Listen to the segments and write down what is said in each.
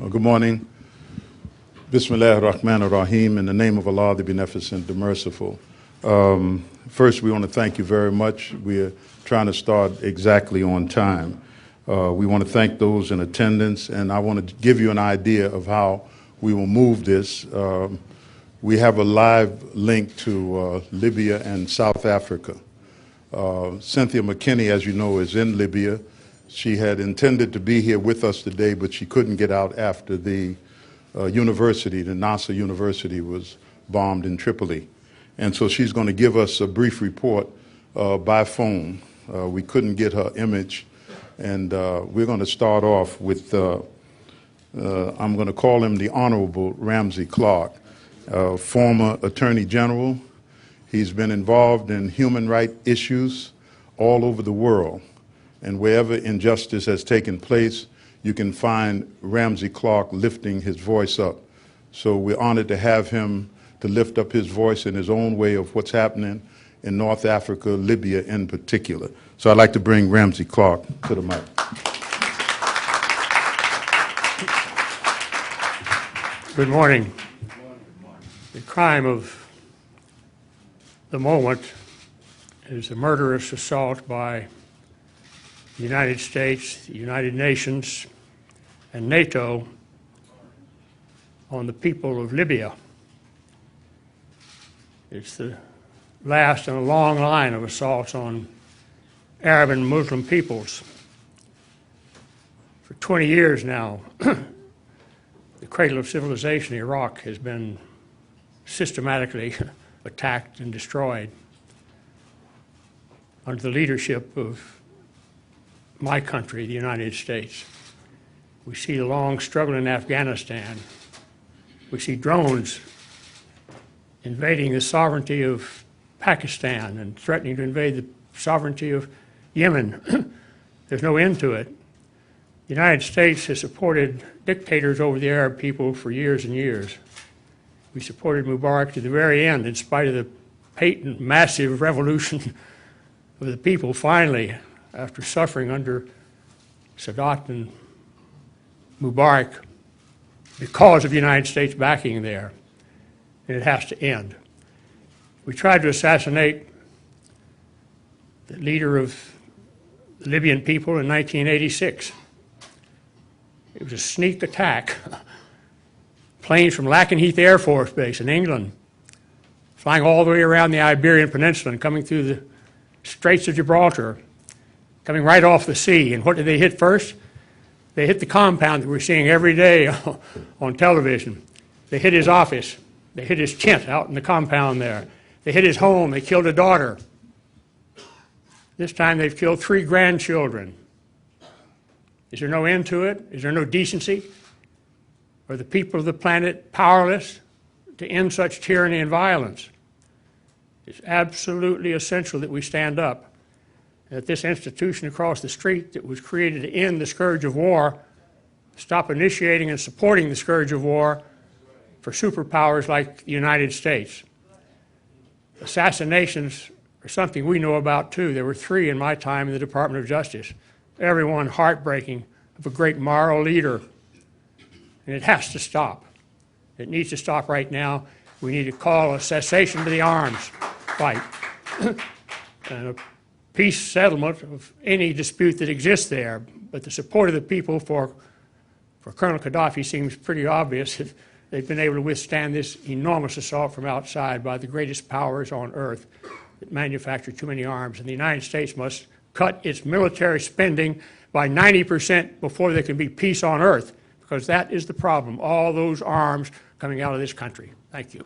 Good morning. Bismillah ar-Rahman ar-Rahim, in the name of Allah, the Beneficent, the Merciful. First, we want to thank you very much. We're trying to start exactly on time. We want to thank those in attendance, and I want to give you an idea of how we will move this. We have a live link to Libya and South Africa. Cynthia McKinney, as you know, is in Libya. She had intended to be here with us today, but she couldn't get out after the university, the NASA university, was bombed in Tripoli. And so she's going to give us a brief report by phone. We couldn't get her image, and we're going to start off with, I'm going to call him the Honorable Ramsey Clark, former Attorney General. He's been involved in human rights issues all over the world. And wherever injustice has taken place, you can find Ramsey Clark lifting his voice up. So we're honored to have him to lift up his voice in his own way of what's happening in North Africa, Libya in particular. So I'd like to bring Ramsey Clark to the mic. Good morning. The crime of the moment is a murderous assault by the United States, the United Nations, and NATO on the people of Libya. It's the last in a long line of assaults on Arab and Muslim peoples. For 20 years now, the cradle of civilization, Iraq, has been systematically attacked and destroyed under the leadership of my country, the United States. We see the long struggle in Afghanistan. We see drones invading the sovereignty of Pakistan and threatening to invade the sovereignty of Yemen. There's no end to it. The United States has supported dictators over the Arab people for years and years. We supported Mubarak to the very end, in spite of the patent, massive revolution of the people. Finally, after suffering under Sadat and Mubarak, because of the United States backing there, and it has to end. We tried to assassinate the leader of the Libyan people in 1986. It was a sneak attack. Planes from Lakenheath Air Force Base in England, flying all the way around the Iberian Peninsula and coming through the Straits of Gibraltar, coming right off the sea. And what did they hit first? They hit the compound that we're seeing every day on television. They hit his office. They hit his tent out in the compound there. They hit his home. They killed a daughter. This time they've killed 3 grandchildren. Is there no end to it? Is there no decency? Are the people of the planet powerless to end such tyranny and violence? It's absolutely essential that we stand up, that this institution across the street that was created to end the scourge of war stop initiating and supporting the scourge of war for superpowers like the United States. Assassinations are something we know about too. There were 3 in my time in the Department of Justice. Everyone heartbreaking, of a great moral leader. And it has to stop. It needs to stop right now. We need to call a cessation to the arms fight and a peace settlement of any dispute that exists there. But the support of the people for Colonel Gaddafi seems pretty obvious. They've been able to withstand this enormous assault from outside by the greatest powers on earth that manufacture too many arms. And the United States must cut its military spending by 90% before there can be peace on earth, because that is the problem, all those arms coming out of this country. Thank you.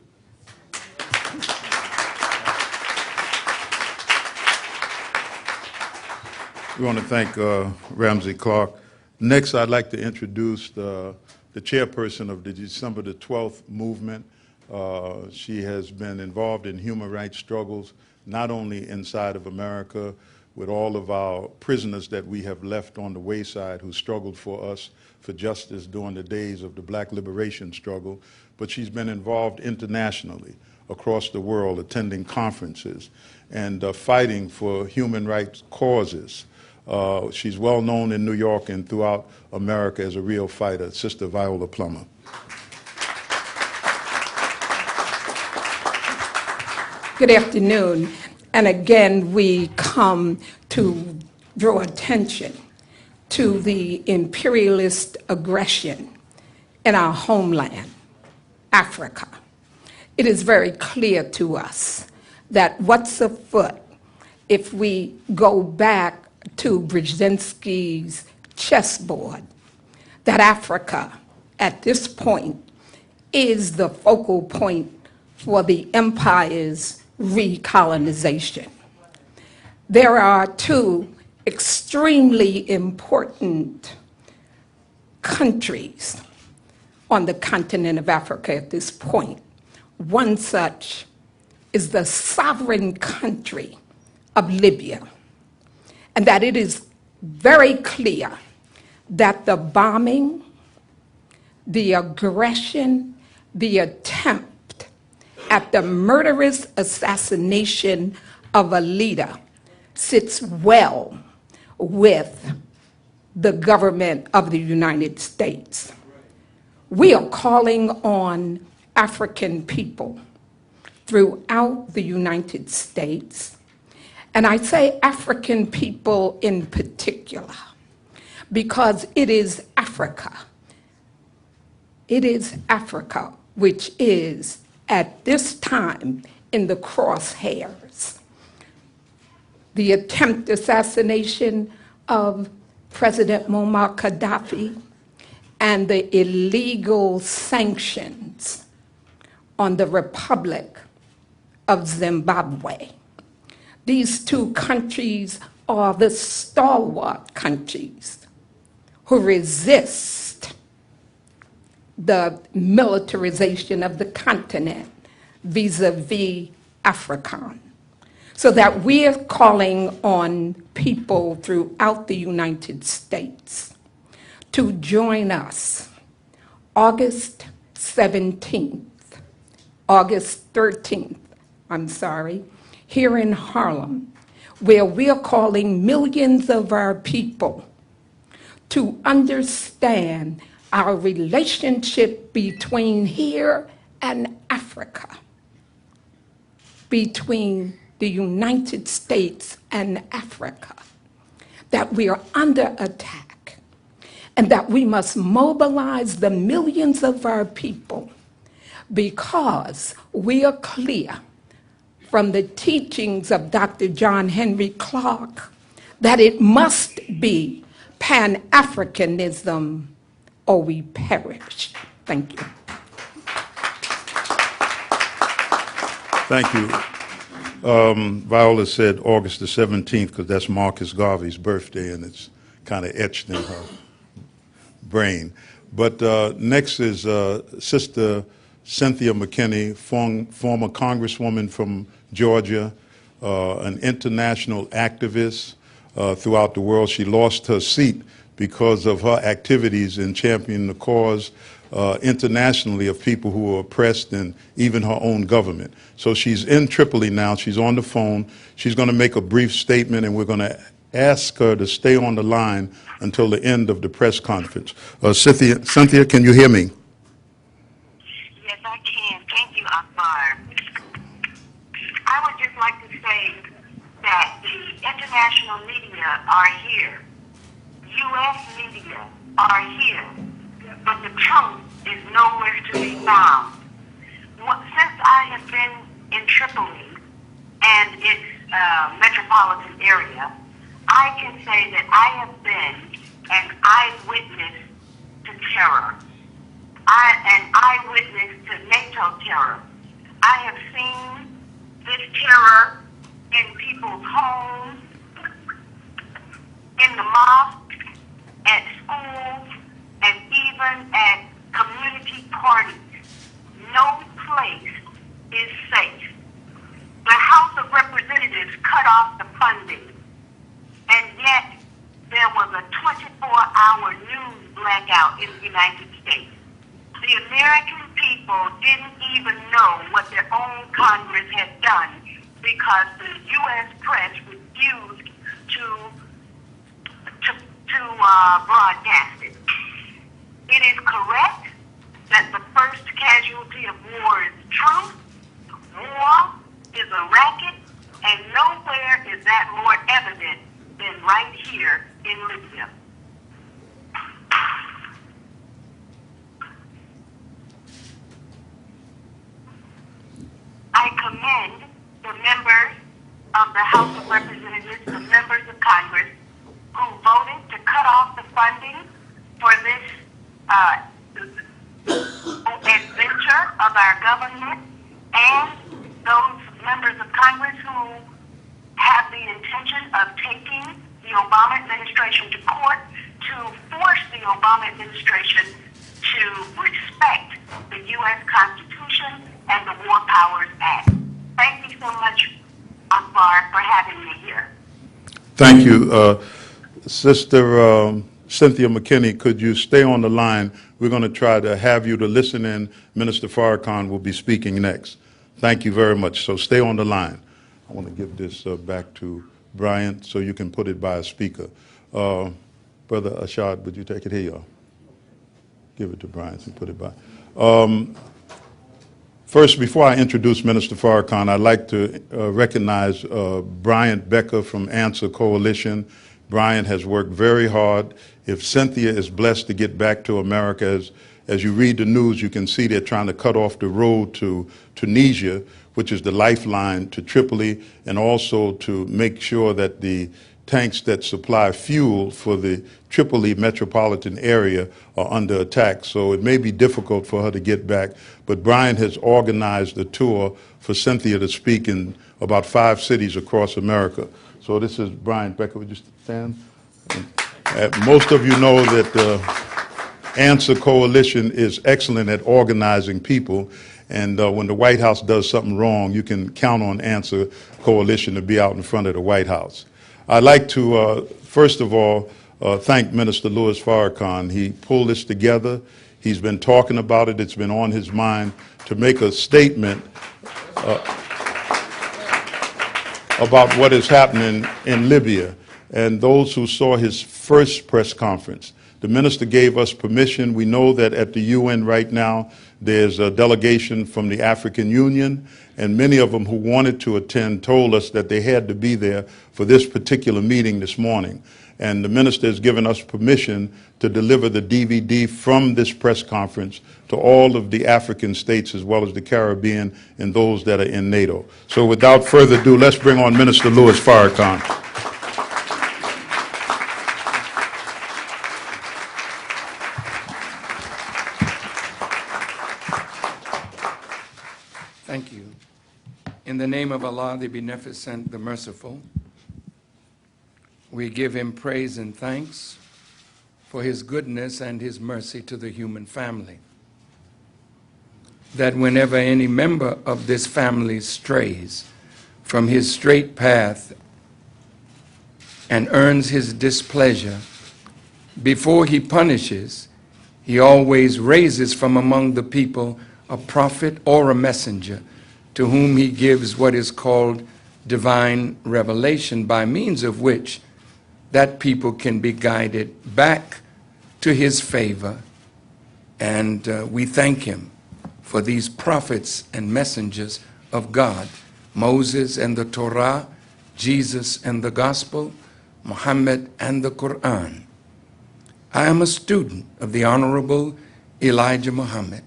We want to thank Ramsey Clark. Next, I'd like to introduce the chairperson of the December the 12th movement. She has been involved in human rights struggles, not only inside of America, with all of our prisoners that we have left on the wayside who struggled for us for justice during the days of the Black liberation struggle, but she's been involved internationally across the world, attending conferences and fighting for human rights causes. She's well known in New York and throughout America as a real fighter, Sister Viola Plummer. Good afternoon. And again, we come to draw attention to the imperialist aggression in our homeland, Africa. It is very clear to us that what's afoot, if we go back to Brzezinski's chessboard, that Africa at this point is the focal point for the empire's recolonization. There are two extremely important countries on the continent of Africa at this point. One such is the sovereign country of Libya, and that it is very clear that the bombing, the aggression, the attempt at the murderous assassination of a leader sits well with the government of the United States. We are calling on African people throughout the United States, and I say African people in particular, because it is Africa. It is Africa which is at this time in the crosshairs. The attempted assassination of President Muammar Gaddafi and the illegal sanctions on the Republic of Zimbabwe. These two countries are the stalwart countries who resist the militarization of the continent vis-a-vis African. So that we're calling on people throughout the United States to join us August 13th, here in Harlem, where we're calling millions of our people to understand our relationship between here and Africa, between the United States and Africa, that we are under attack, and that we must mobilize the millions of our people, because we are clear from the teachings of Dr. John Henry Clark that it must be Pan-Africanism or we perish. Thank you. Thank you. Viola said August the 17th because that's Marcus Garvey's birthday, and it's kind of etched in her brain. But next is Sister Cynthia McKinney, former Congresswoman from Georgia, an international activist throughout the world. She lost her seat because of her activities in championing the cause internationally of people who are oppressed and even her own government. So she's in Tripoli now. She's on the phone. She's going to make a brief statement, and we're going to ask her to stay on the line until the end of the press conference. Cynthia, can you hear me? Yes, I can. Thank you, Akbar. I would just like to say that the international media are here. U.S. media are here, but the truth is nowhere to be found. Since I have been in Tripoli and its metropolitan area, I can say that I have been an eyewitness to terror, an eyewitness to NATO terror. I have seen this terror in people's homes, in the mosque, at schools, and even at community parties. No place is safe. The House of Representatives cut off the funding, and yet there was a 24-hour news blackout in the United States. The American people didn't even know what their own Congress had done because the U.S. press refused to broadcasted. It is correct that the first casualty of war is truth. War is a racket, and nowhere is that more evident than right here in Libya. I commend the members of the House of Representatives, the members of Congress, who voted to cut off the funding for this adventure of our government, and those members of Congress who have the intention of taking the Obama administration to court to force the Obama administration to respect the U.S. Constitution and the War Powers Act. Thank you so much, Akbar, for having me here. Thank you. Sister Cynthia McKinney, could you stay on the line? We're going to try to have you to listen in. Minister Farrakhan will be speaking next. Thank you very much. So stay on the line. I want to give this back to Brian so you can put it by a speaker. Brother Ashad, would you take it? Here you are. Give it to Brian and put it by. First, before I introduce Minister Farrakhan, I'd like to recognize Brian Becker from Answer Coalition. Brian has worked very hard. If Cynthia is blessed to get back to America, as you read the news, you can see they're trying to cut off the road to Tunisia, which is the lifeline to Tripoli, and also to make sure that the tanks that supply fuel for the Tripoli metropolitan area are under attack. So it may be difficult for her to get back, but Brian has organized a tour for Cynthia to speak in about 5 cities across America. So this is Brian Becker. Would you stand? Most of you know that the Answer Coalition is excellent at organizing people, and when the White House does something wrong, you can count on Answer Coalition to be out in front of the White House. I'd like to, first of all, thank Minister Louis Farrakhan. He pulled this together. He's been talking about it. It's been on his mind to make a statement about what is happening in Libya. And those who saw his first press conference, the minister gave us permission. We know that at the UN right now, there's a delegation from the African Union, and many of them who wanted to attend told us that they had to be there for this particular meeting this morning. And the minister has given us permission to deliver the DVD from this press conference to all of the African states as well as the Caribbean and those that are in NATO. So without further ado, let's bring on Minister Louis Farrakhan. Thank you. In the name of Allah, the Beneficent, the Merciful, we give him praise and thanks for his goodness and his mercy to the human family. That whenever any member of this family strays from his straight path and earns his displeasure, before he punishes, he always raises from among the people a prophet or a messenger to whom he gives what is called divine revelation, by means of which that people can be guided back to his favor. And we thank him for these prophets and messengers of God, Moses and the Torah, Jesus and the Gospel, Muhammad and the Quran. I am a student of the Honorable Elijah Muhammad,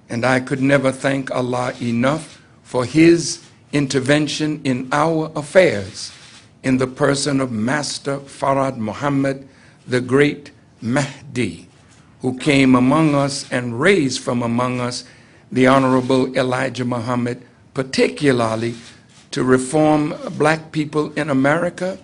and I could never thank Allah enough for his intervention in our affairs in the person of Master Farad Muhammad, the great Mahdi, who came among us and raised from among us the Honorable Elijah Muhammad, particularly to reform black people in America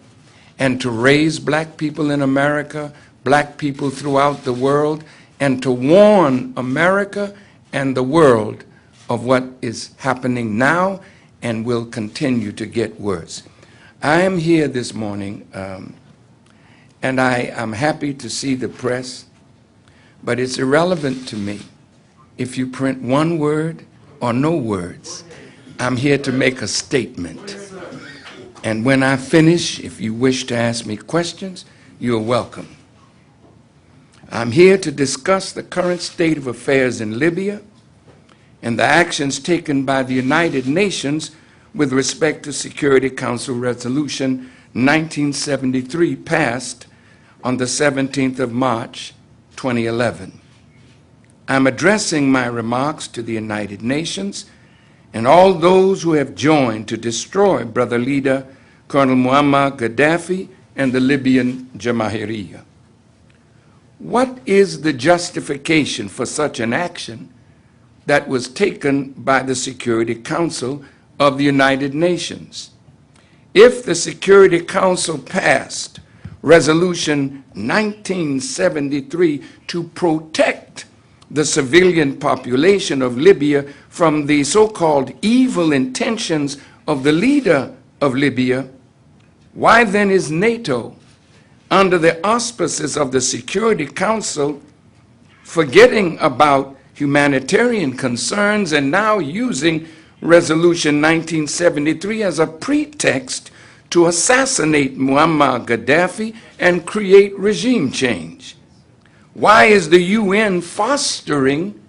and to raise black people in America, black people throughout the world, and to warn America and the world of what is happening now and will continue to get worse. I am here this morning, and I am happy to see the press, but it's irrelevant to me if you print one word or no words. I'm here to make a statement. And when I finish, if you wish to ask me questions, you're welcome. I'm here to discuss the current state of affairs in Libya and the actions taken by the United Nations with respect to Security Council Resolution 1973, passed on the 17th of March, 2011. I'm addressing my remarks to the United Nations and all those who have joined to destroy brother leader Colonel Muammar Gaddafi and the Libyan Jamahiriya. What is the justification for such an action that was taken by the Security Council of the United Nations? If the Security Council passed Resolution 1973 to protect the civilian population of Libya from the so-called evil intentions of the leader of Libya, why then is NATO, under the auspices of the Security Council, forgetting about humanitarian concerns and now using Resolution 1973 as a pretext to assassinate Muammar Gaddafi and create regime change? Why is the UN fostering,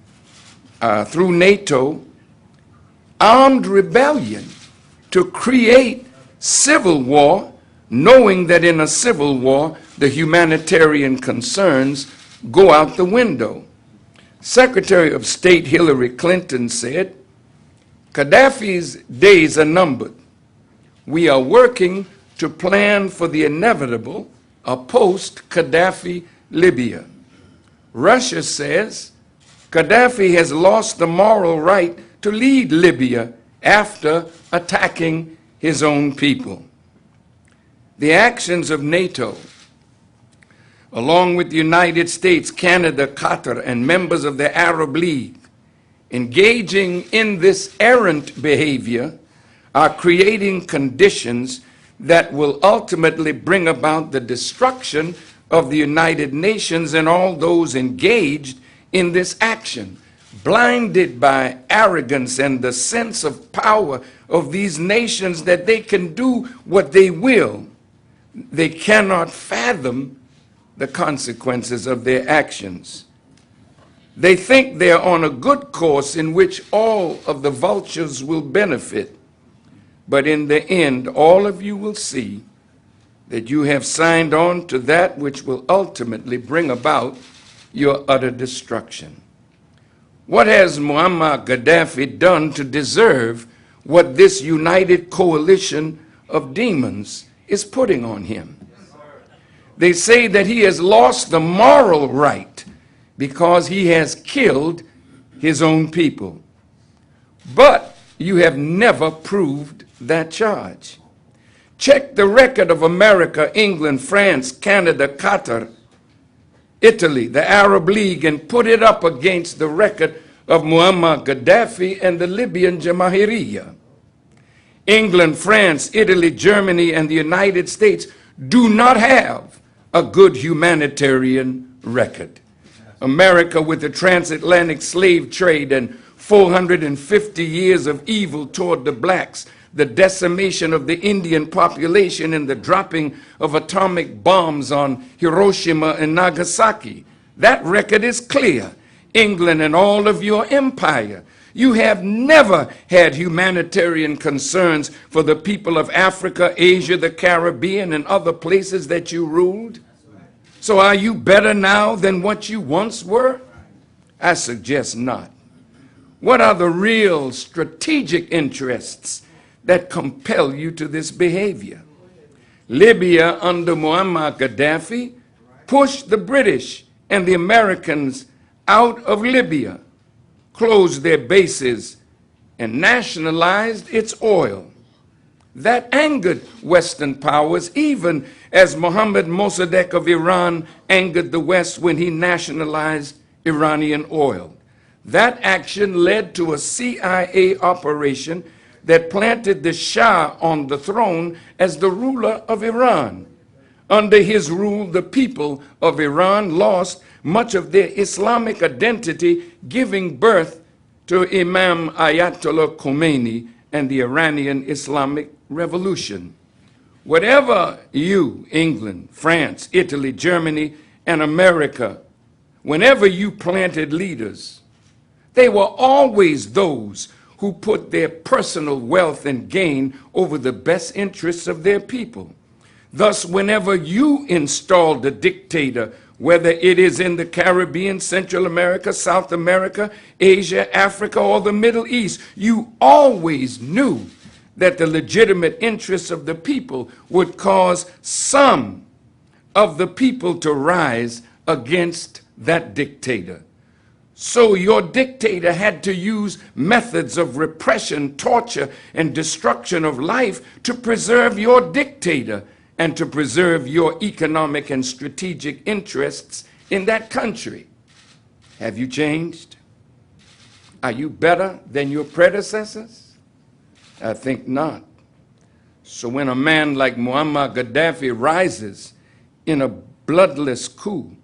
through NATO, armed rebellion to create civil war, knowing that in a civil war, the humanitarian concerns go out the window? Secretary of State Hillary Clinton said, Gaddafi's days are numbered. We are working to plan for the inevitable, a post-Gaddafi Libya. Russia says Gaddafi has lost the moral right to lead Libya after attacking his own people. The actions of NATO, along with the United States, Canada, Qatar, and members of the Arab League, engaging in this errant behavior, are creating conditions that will ultimately bring about the destruction of the United Nations and all those engaged in this action. Blinded by arrogance and the sense of power of these nations that they can do what they will, they cannot fathom the consequences of their actions. They think they're on a good course in which all of the vultures will benefit. But in the end, all of you will see that you have signed on to that which will ultimately bring about your utter destruction. What has Muammar Gaddafi done to deserve what this united coalition of demons is putting on him? They say that he has lost the moral right because he has killed his own people. But you have never proved that charge. Check the record of America, England, France, Canada, Qatar, Italy, the Arab League, and put it up against the record of Muammar Gaddafi and the Libyan Jamahiriya. England, France, Italy, Germany, and the United States do not have a good humanitarian record. America, with the transatlantic slave trade and 450 years of evil toward the blacks, the decimation of the Indian population and the dropping of atomic bombs on Hiroshima and Nagasaki. That record is clear. England and all of your empire, you have never had humanitarian concerns for the people of Africa, Asia, the Caribbean, and other places that you ruled. So are you better now than what you once were? I suggest not. What are the real strategic interests that compel you to this behavior? Libya under Muammar Gaddafi pushed the British and the Americans out of Libya, closed their bases, and nationalized its oil. That angered Western powers, even as Mohammad Mossadegh of Iran angered the West when he nationalized Iranian oil. That action led to a CIA operation that planted the Shah on the throne as the ruler of Iran. Under his rule, the people of Iran lost much of their Islamic identity, giving birth to Imam Ayatollah Khomeini and the Iranian Islamic Revolution. Whatever you, England, France, Italy, Germany, and America whenever you planted leaders, they were always those who put their personal wealth and gain over the best interests of their people. Thus, whenever you installed a dictator, whether it is in the Caribbean, Central America, South America, Asia, Africa, or the Middle East, you always knew that the legitimate interests of the people would cause some of the people to rise against that dictator. So your dictator had to use methods of repression, torture, and destruction of life to preserve your dictator and to preserve your economic and strategic interests in that country. Have you changed? Are you better than your predecessors? I think not. So when a man like Muammar Gaddafi rises in a bloodless coup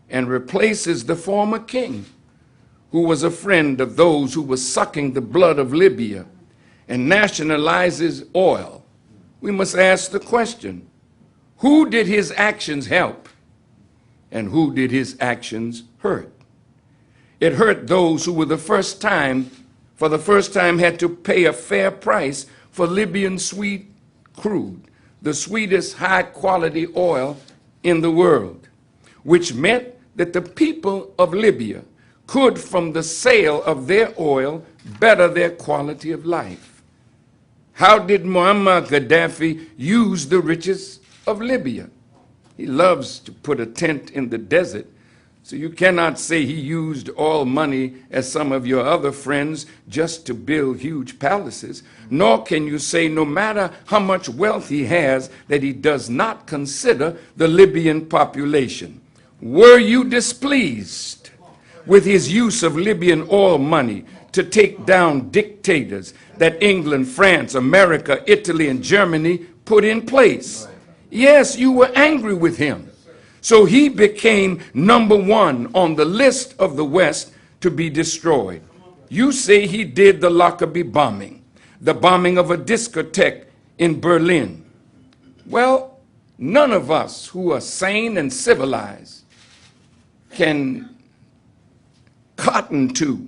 and replaces the former king, who was a friend of those who were sucking the blood of Libya, and nationalizes oil, we must ask the question, who did his actions help and who did his actions hurt? It hurt those who were for the first time had to pay a fair price for Libyan sweet crude, the sweetest high quality oil in the world, which meant that the people of Libya could, from the sale of their oil, better their quality of life. How did Muammar Gaddafi use the riches of Libya? He loves to put a tent in the desert, so you cannot say he used oil money as some of your other friends just to build huge palaces, nor can you say no matter how much wealth he has that he does not consider the Libyan population. Were you displeased with his use of Libyan oil money to take down dictators that England, France, America, Italy, and Germany put in place? Yes, you were angry with him. So he became number one on the list of the West to be destroyed. You say he did the Lockerbie bombing, the bombing of a discotheque in Berlin. Well, none of us who are sane and civilized can cotton to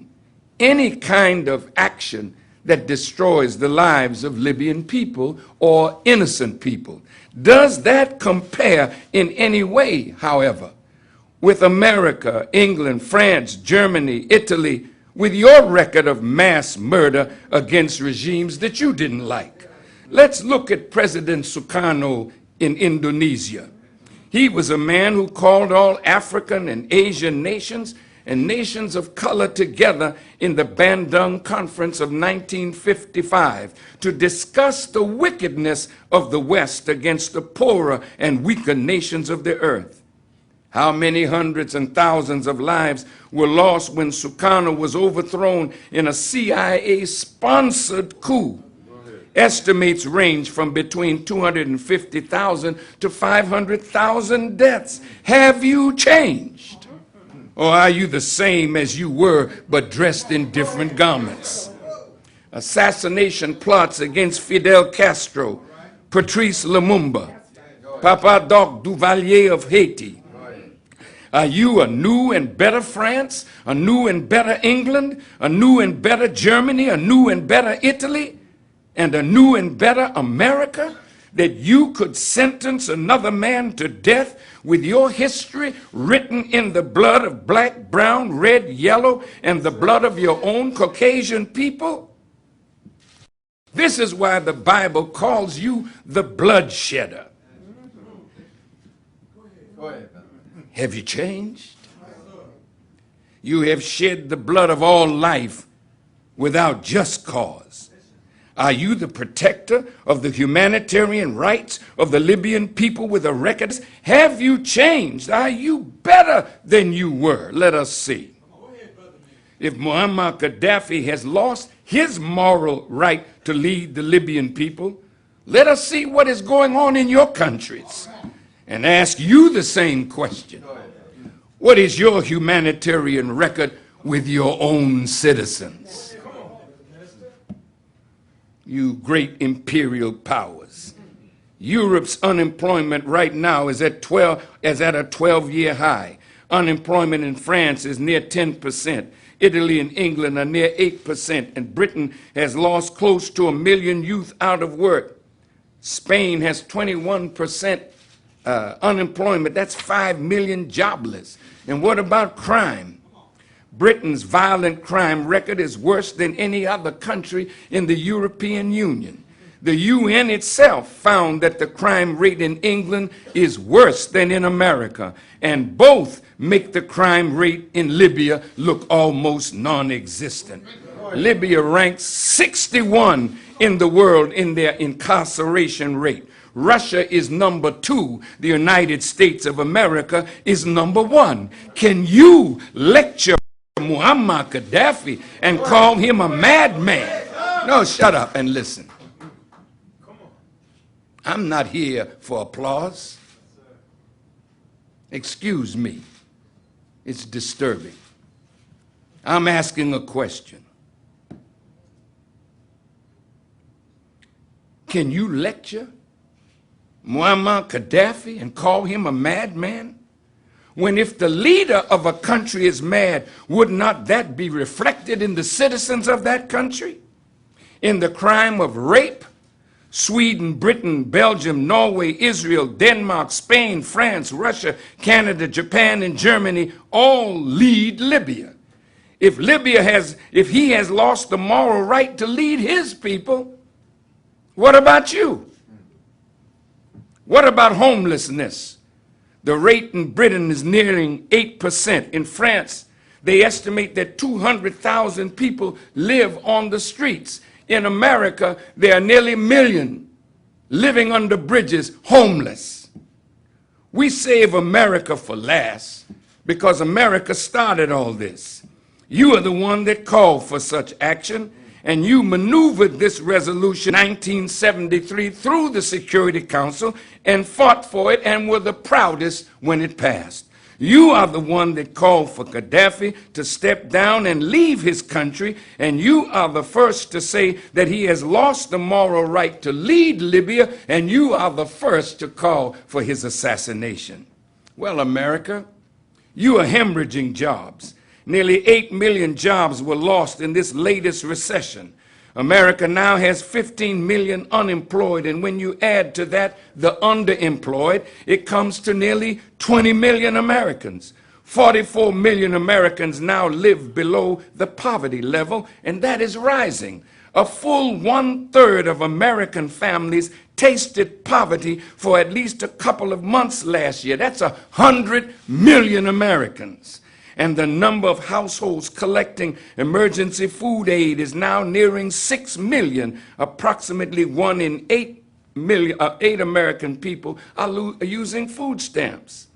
any kind of action that destroys the lives of Libyan people or innocent people. Does that compare in any way, however, with America, England, France, Germany, Italy, with your record of mass murder against regimes that you didn't like? Let's look at President Sukarno in Indonesia. He was a man who called all African and Asian nations and nations of color together in the Bandung Conference of 1955 to discuss the wickedness of the West against the poorer and weaker nations of the earth. How many hundreds and thousands of lives were lost when Sukarno was overthrown in a CIA-sponsored coup? Estimates range from between 250,000 to 500,000 deaths. Have you changed? Or are you the same as you were, but dressed in different garments? Assassination plots against Fidel Castro, Patrice Lumumba, Papa Doc Duvalier of Haiti. Are you a new and better France, a new and better England, a new and better Germany, a new and better Italy, and a new and better America, that you could sentence another man to death with your history written in the blood of black, brown, red, yellow, and the blood of your own Caucasian people? This is why the Bible calls you the bloodshedder. Have you changed? You have shed the blood of all life without just cause. Are you the protector of the humanitarian rights of the Libyan people with a record? Have you changed? Are you better than you were? Let us see. If Muammar Gaddafi has lost his moral right to lead the Libyan people, let us see what is going on in your countries and ask you the same question. What is your humanitarian record with your own citizens? You great imperial powers. Europe's unemployment right now is at a 12-year high. Unemployment in France is near 10%. Italy and England are near 8%, and Britain has lost close to 1 million youth out of work. Spain has 21% unemployment. That's 5 million jobless. And what about crime? Britain's violent crime record is worse than any other country in the European Union. The UN itself found that the crime rate in England is worse than in America, and both make the crime rate in Libya look almost non-existent. Libya ranks 61 in the world in their incarceration rate. Russia is number 2. The United States of America is number 1. Can you lecture Muammar Gaddafi and call him a madman? No, shut up and listen. I'm not here for applause. Excuse me. It's disturbing. I'm asking a question. Can you lecture Muammar Gaddafi and call him a madman? When if the leader of a country is mad, would not that be reflected in the citizens of that country? In the crime of rape, Sweden, Britain, Belgium, Norway, Israel, Denmark, Spain, France, Russia, Canada, Japan, and Germany all lead Libya. If he has lost the moral right to lead his people, what about you? What about homelessness? The rate in Britain is nearing 8%. In France, they estimate that 200,000 people live on the streets. In America, there are nearly 1 million living under bridges, homeless. We save America for last because America started all this. You are the one that called for such action, and you maneuvered this resolution 1973 through the Security Council and fought for it and were the proudest when it passed. You are the one that called for Gaddafi to step down and leave his country, and you are the first to say that he has lost the moral right to lead Libya, and you are the first to call for his assassination. Well, America, you are hemorrhaging jobs. Nearly 8 million jobs were lost in this latest recession. America now has 15 million unemployed, and when you add to that the underemployed, it comes to nearly 20 million Americans. 44 million Americans now live below the poverty level, and that is rising. A full 1/3 of American families tasted poverty for at least a couple of months last year. That's 100 million Americans. And the number of households collecting emergency food aid is now nearing 6 million. Approximately 1 in 8 American people are using food stamps.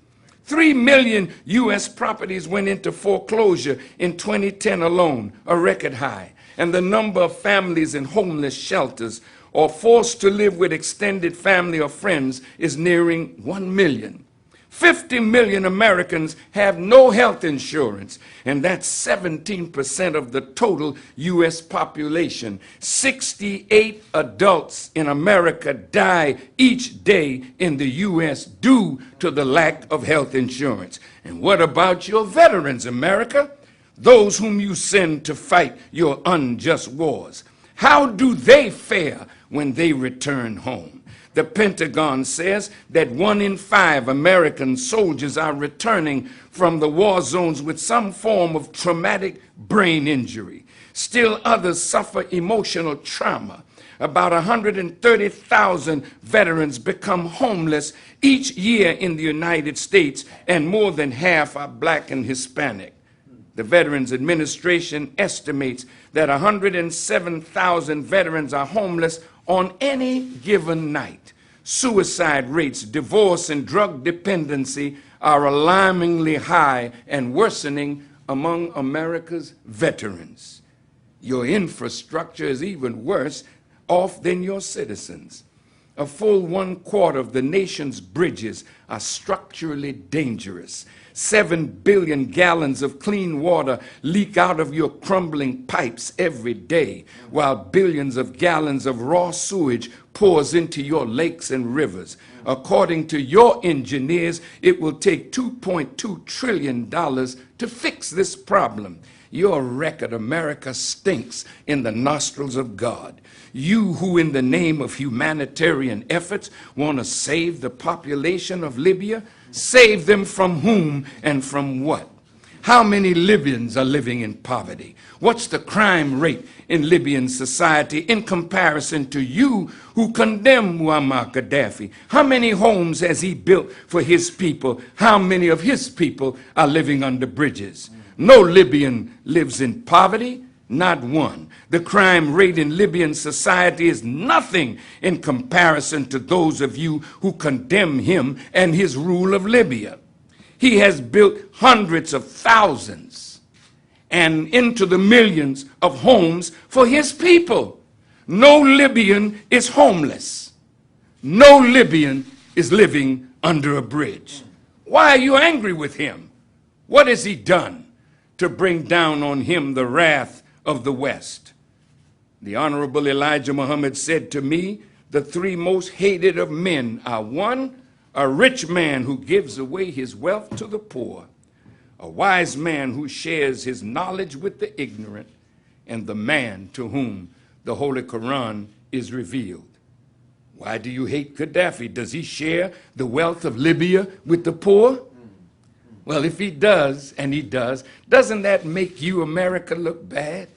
3 million U.S. properties went into foreclosure in 2010 alone, a record high. And the number of families in homeless shelters or forced to live with extended family or friends is nearing 1 million. 50 million Americans have no health insurance, and that's 17% of the total U.S. population. 68 adults in America die each day in the U.S. due to the lack of health insurance. And what about your veterans, America? Those whom you send to fight your unjust wars. How do they fare when they return home? The Pentagon says that 1 in 5 American soldiers are returning from the war zones with some form of traumatic brain injury. Still others suffer emotional trauma. About 130,000 veterans become homeless each year in the United States, and more than half are black and Hispanic. The Veterans Administration estimates that 107,000 veterans are homeless on any given night. Suicide rates, divorce, and drug dependency are alarmingly high and worsening among America's veterans. Your infrastructure is even worse off than your citizens. A full 1/4 of the nation's bridges are structurally dangerous. 7 billion gallons of clean water leak out of your crumbling pipes every day, while billions of gallons of raw sewage pours into your lakes and rivers. according to your engineers, it will take $2.2 trillion to fix this problem. Your record, America, stinks in the nostrils of God. You who in the name of humanitarian efforts want to save the population of Libya, save them from whom and from what? How many Libyans are living in poverty? What's the crime rate in Libyan society in comparison to you who condemn Muammar Gaddafi? How many homes has he built for his people? How many of his people are living under bridges? No Libyan lives in poverty, not one. The crime rate in Libyan society is nothing in comparison to those of you who condemn him and his rule of Libya. He has built hundreds of thousands and into the millions of homes for his people. No Libyan is homeless. No Libyan is living under a bridge. Why are you angry with him? What has he done to bring down on him the wrath of the West? The Honorable Elijah Muhammad said to me, the three most hated of men are: one, a rich man who gives away his wealth to the poor, a wise man who shares his knowledge with the ignorant, and the man to whom the Holy Quran is revealed. Why do you hate Gaddafi? Does he share the wealth of Libya with the poor? Well, if he does, and he does, doesn't that make you, America, look bad?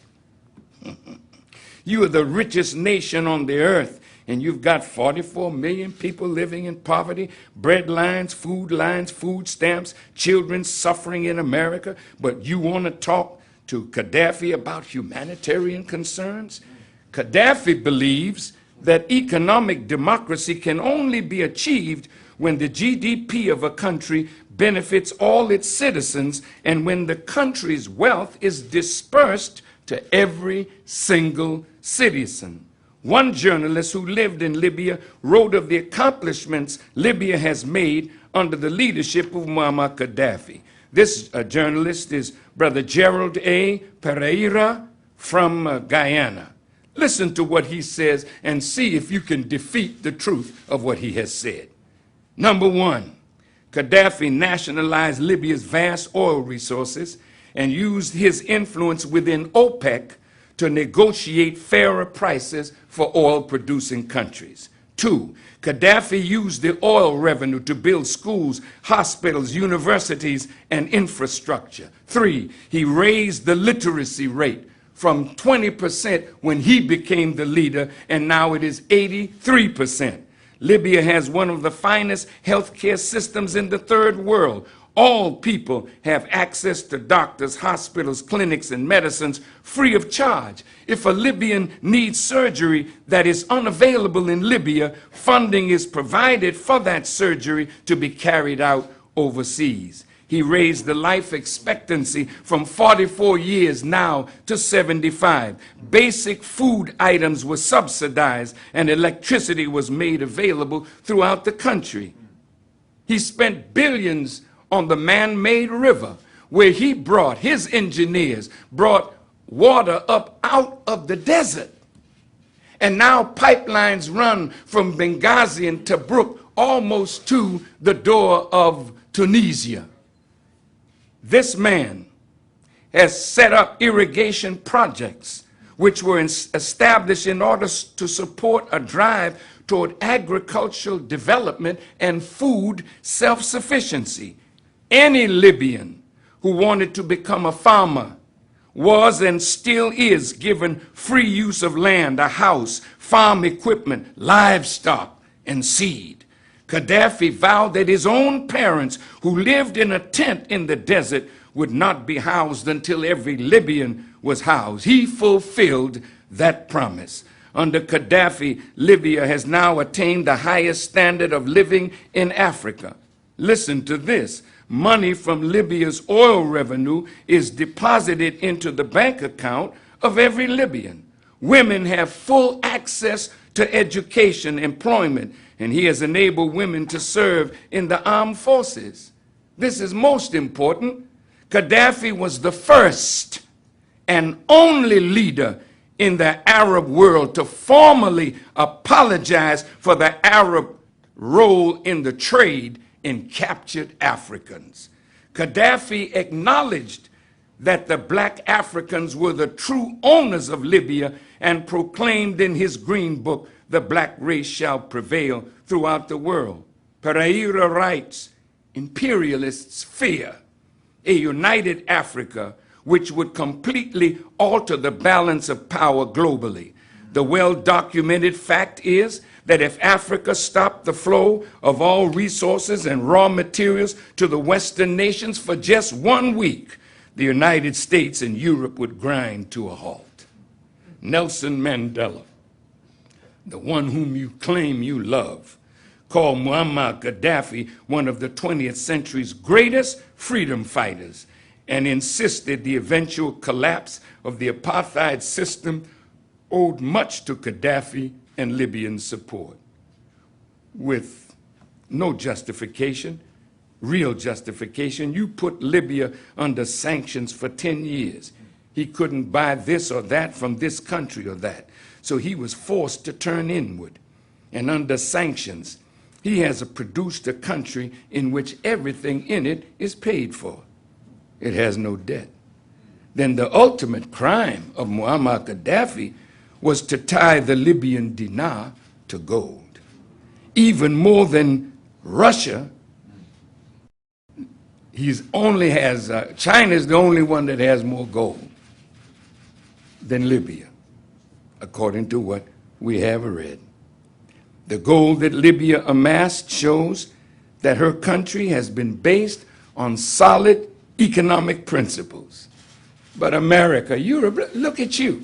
You are the richest nation on the earth, and you've got 44 million people living in poverty, bread lines, food stamps, children suffering in America, but you want to talk to Gaddafi about humanitarian concerns? Gaddafi believes that economic democracy can only be achieved when the GDP of a country benefits all its citizens and when the country's wealth is dispersed to every single citizen. One journalist who lived in Libya wrote of the accomplishments Libya has made under the leadership of Muammar Gaddafi. This journalist is Brother Gerald A. Pereira from Guyana. Listen to what he says and see if you can defeat the truth of what he has said. Number one, Gaddafi nationalized Libya's vast oil resources and used his influence within OPEC to negotiate fairer prices for oil-producing countries. Two, Gaddafi used the oil revenue to build schools, hospitals, universities, and infrastructure. Three, he raised the literacy rate from 20% when he became the leader, and now it is 83%. Libya has one of the finest healthcare systems in the third world. All people have access to doctors, hospitals, clinics, and medicines free of charge. If a Libyan needs surgery that is unavailable in Libya, funding is provided for that surgery to be carried out overseas. He raised the life expectancy from 44 years now to 75. Basic food items were subsidized and electricity was made available throughout the country. He spent billions on the man-made river, where he brought, his engineers brought water up out of the desert. And now pipelines run from Benghazi and Tobruk almost to the door of Tunisia. This man has set up irrigation projects which were established in order to support a drive toward agricultural development and food self-sufficiency. Any Libyan who wanted to become a farmer was and still is given free use of land, a house, farm equipment, livestock, and seed. Gaddafi vowed that his own parents, who lived in a tent in the desert, would not be housed until every Libyan was housed. He fulfilled that promise. Under Gaddafi, Libya has now attained the highest standard of living in Africa. Listen to this. Money from Libya's oil revenue is deposited into the bank account of every Libyan. Women have full access to education, employment, and he has enabled women to serve in the armed forces. This is most important. Gaddafi was the first and only leader in the Arab world to formally apologize for the Arab role in the trade in captured Africans. Gaddafi acknowledged that the black Africans were the true owners of Libya and proclaimed in his green book, the black race shall prevail throughout the world. Pereira writes, imperialists fear a united Africa which would completely alter the balance of power globally. The well-documented fact is that if Africa stopped the flow of all resources and raw materials to the Western nations for just 1 week, the United States and Europe would grind to a halt. Nelson Mandela, the one whom you claim you love, called Muammar Gaddafi one of the 20th century's greatest freedom fighters and insisted the eventual collapse of the apartheid system owed much to Gaddafi and Libyan support. With no justification, real justification, you put Libya under sanctions for 10 years. He couldn't buy this or that from this country or that. So he was forced to turn inward. And under sanctions, he has produced a country in which everything in it is paid for. It has no debt. Then the ultimate crime of Muammar Gaddafi was to tie the Libyan dinar to gold. Even more than Russia, China is the only one that has more gold than Libya, according to what we have read. The gold that Libya amassed shows that her country has been based on solid economic principles. But America, Europe, look at you.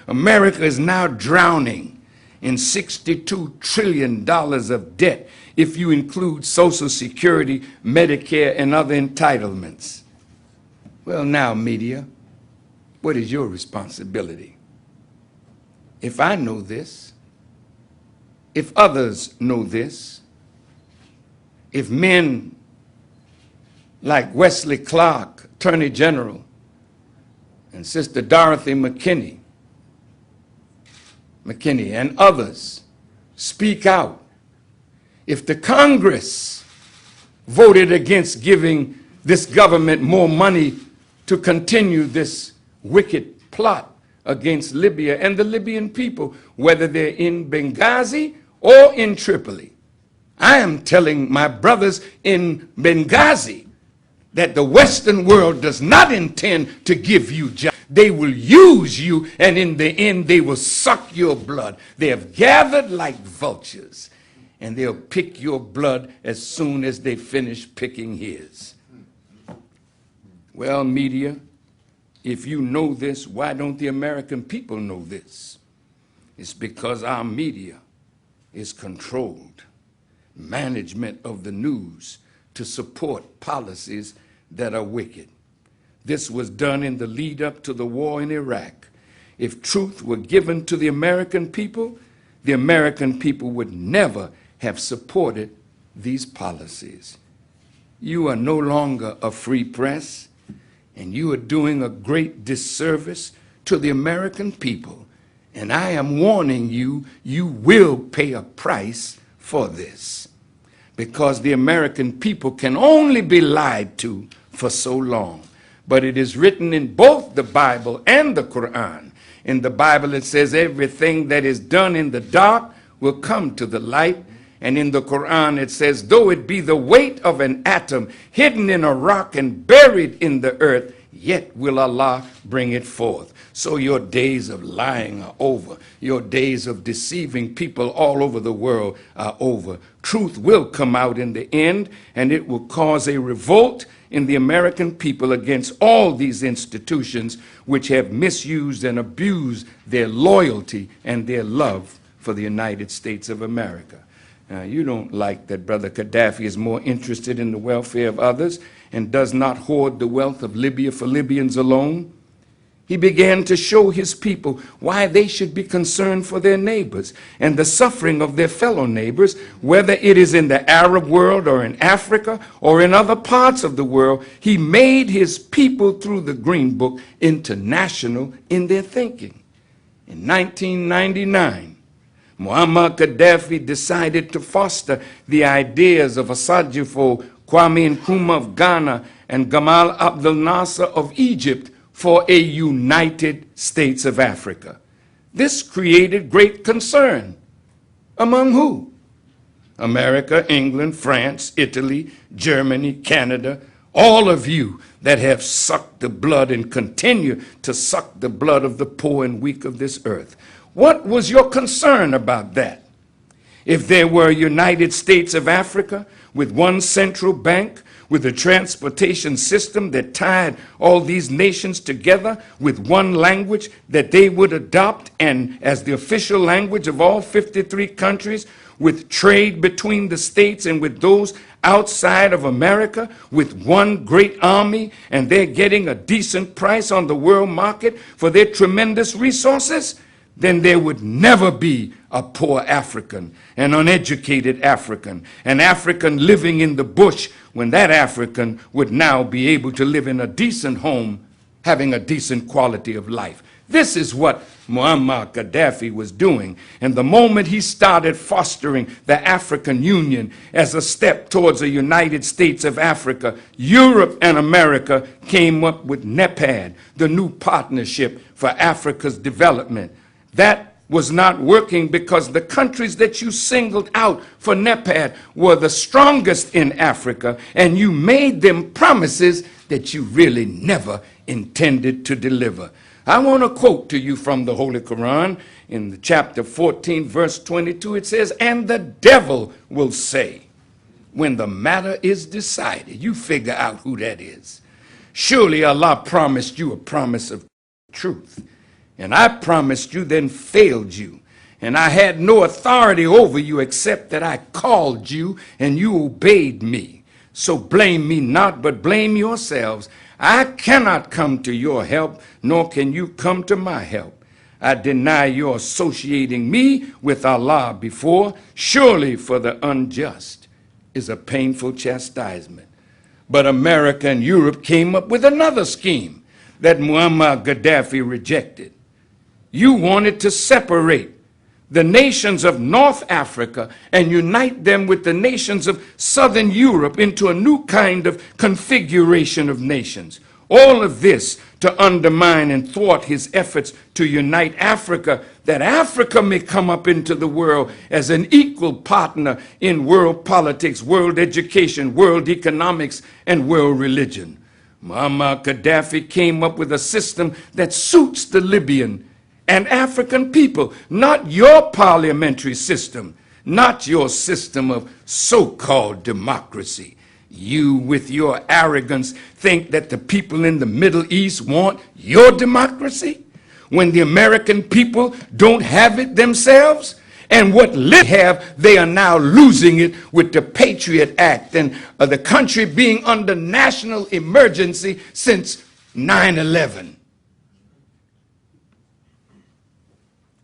America is now drowning in $62 trillion of debt if you include Social Security, Medicare, and other entitlements. Well, now, media, what is your responsibility? If I know this, if others know this, if men like Wesley Clark, Attorney General, and Sister Dorothy McKinney, and others speak out, if the Congress voted against giving this government more money to continue this wicked plot against Libya and the Libyan people, whether they're in Benghazi or in Tripoli, I am telling my brothers in Benghazi that the Western world does not intend to give you justice. They will use you, and in the end, they will suck your blood. They have gathered like vultures, and they'll pick your blood as soon as they finish picking his. Well, media, if you know this, why don't the American people know this? It's because our media is controlled. Management of the news to support policies that are wicked. This was done in the lead up to the war in Iraq. If truth were given to the American people would never have supported these policies. You are no longer a free press, and you are doing a great disservice to the American people. And I am warning you, you will pay a price for this, because the American people can only be lied to for so long. But it is written in both the Bible and the Quran. In the Bible it says everything that is done in the dark will come to the light. And in the Quran it says, though it be the weight of an atom hidden in a rock and buried in the earth, yet will Allah bring it forth. So your days of lying are over. Your days of deceiving people all over the world are over. Truth will come out in the end, and it will cause a revolt in the American people against all these institutions which have misused and abused their loyalty and their love for the United States of America. Now, you don't like that Brother Gaddafi is more interested in the welfare of others and does not hoard the wealth of Libya for Libyans alone. He began to show his people why they should be concerned for their neighbors and the suffering of their fellow neighbors, whether it is in the Arab world or in Africa or in other parts of the world. He made his people through the Green Book international in their thinking. In 1999, Muammar Gaddafi decided to foster the ideas of Assadjufo, Kwame Nkrumah of Ghana, and Gamal Abdel Nasser of Egypt for a United States of Africa. This created great concern. Among who? America, England, France, Italy, Germany, Canada, all of you that have sucked the blood and continue to suck the blood of the poor and weak of this earth. What was your concern about that? If there were a United States of Africa with one central bank, with a transportation system that tied all these nations together with one language that they would adopt and as the official language of all 53 countries, with trade between the states and with those outside of America, with one great army, and they're getting a decent price on the world market for their tremendous resources, then there would never be a poor African, an uneducated African, an African living in the bush, when that African would now be able to live in a decent home, having a decent quality of life. This is what Muammar Gaddafi was doing. And the moment he started fostering the African Union as a step towards a United States of Africa, Europe and America came up with NEPAD, the new partnership for Africa's development. That was not working because the countries that you singled out for NEPAD were the strongest in Africa, and you made them promises that you really never intended to deliver. I want to quote to you from the Holy Quran in the chapter 14, verse 22. It says, "And the devil will say, when the matter is decided," you figure out who that is. "Surely Allah promised you a promise of truth. And I promised you, then failed you. And I had no authority over you except that I called you and you obeyed me. So blame me not, but blame yourselves. I cannot come to your help, nor can you come to my help. I deny your associating me with Allah before. Surely for the unjust is a painful chastisement." But America and Europe came up with another scheme that Muammar Gaddafi rejected. You wanted to separate the nations of North Africa and unite them with the nations of Southern Europe into a new kind of configuration of nations. All of this to undermine and thwart his efforts to unite Africa, that Africa may come up into the world as an equal partner in world politics, world education, world economics, and world religion. Muammar Gaddafi came up with a system that suits the Libyan and African people, not your parliamentary system, not your system of so-called democracy. You, with your arrogance, think that the people in the Middle East want your democracy when the American people don't have it themselves? And what they have, they are now losing it with the Patriot Act and the country being under national emergency since 9/11.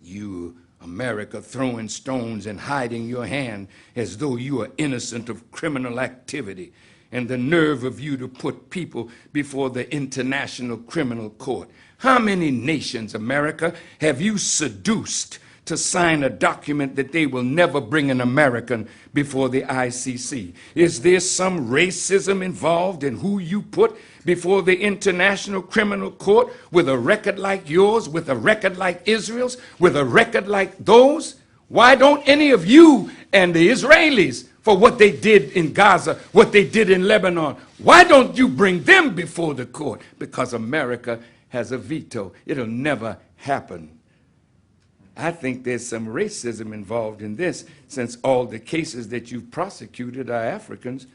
You, America, throwing stones and hiding your hand as though you are innocent of criminal activity, and the nerve of you to put people before the International Criminal Court. How many nations, America, have you seduced to sign a document that they will never bring an American before the ICC? Is there some racism involved in who you put before the International Criminal Court with a record like yours, with a record like Israel's, with a record like those? Why don't any of you and the Israelis, for what they did in Gaza, what they did in Lebanon, why don't you bring them before the court? Because America has a veto. It'll never happen. I think there's some racism involved in this, since all the cases that you've prosecuted are Africans.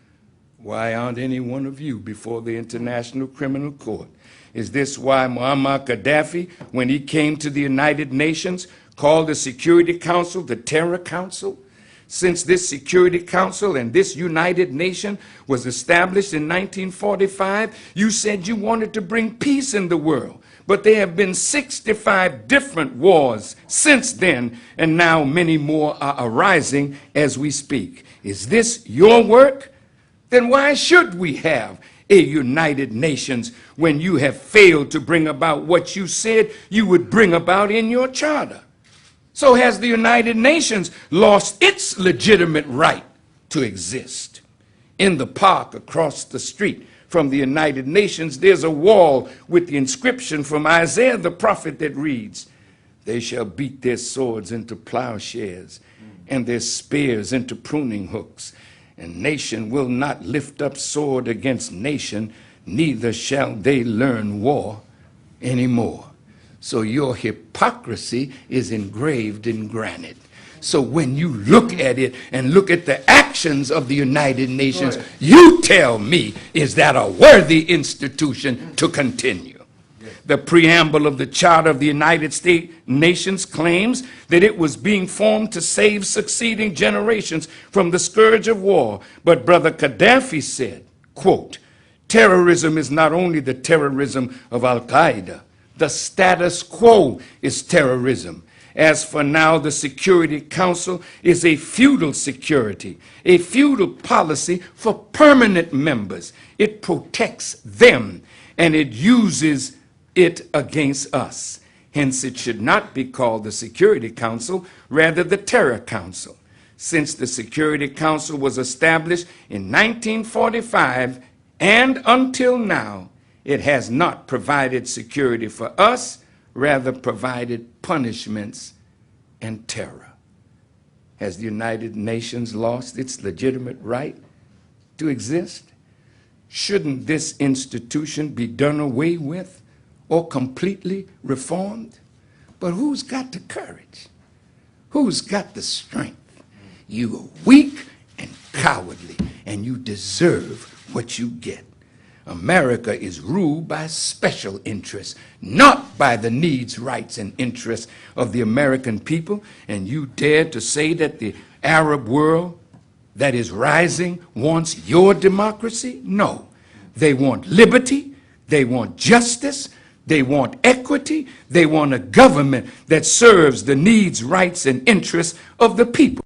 Why aren't any one of you before the International Criminal Court? Is this why Muammar Gaddafi, when he came to the United Nations, called the Security Council the Terror Council? Since this Security Council and this United Nation was established in 1945, you said you wanted to bring peace in the world. But there have been 65 different wars since then, and now many more are arising as we speak. Is this your work? Then why should we have a United Nations when you have failed to bring about what you said you would bring about in your charter? so has the United Nations lost its legitimate right to exist. In the park across the street from the United Nations, there's a wall with the inscription from Isaiah the prophet that reads, "They shall beat their swords into plowshares and their spears into pruning hooks. And nation will not lift up sword against nation, neither shall they learn war anymore." So your hypocrisy is engraved in granite. So when you look at it and look at the actions of the United Nations, you tell me, is that a worthy institution to continue? The preamble of the Charter of the United States Nations claims that it was being formed to save succeeding generations from the scourge of war. But Brother Gaddafi said, quote, "Terrorism is not only the terrorism of Al-Qaeda. The status quo is terrorism. As for now, the Security Council is a feudal security, a feudal policy for permanent members. It protects them and it uses it against us. Hence, it should not be called the Security Council, rather the Terror Council. Since the Security Council was established in 1945 and until now, it has not provided security for us, rather provided punishments and terror." Has the United Nations lost its legitimate right to exist? Shouldn't this institution be done away with or completely reformed? But who's got the courage? Who's got the strength? You are weak and cowardly, and you deserve what you get. America is ruled by special interests, not by the needs, rights, and interests of the American people. And you dare to say that the Arab world that is rising wants your democracy? No. They want liberty, they want justice, they want equity, they want a government that serves the needs, rights, and interests of the people.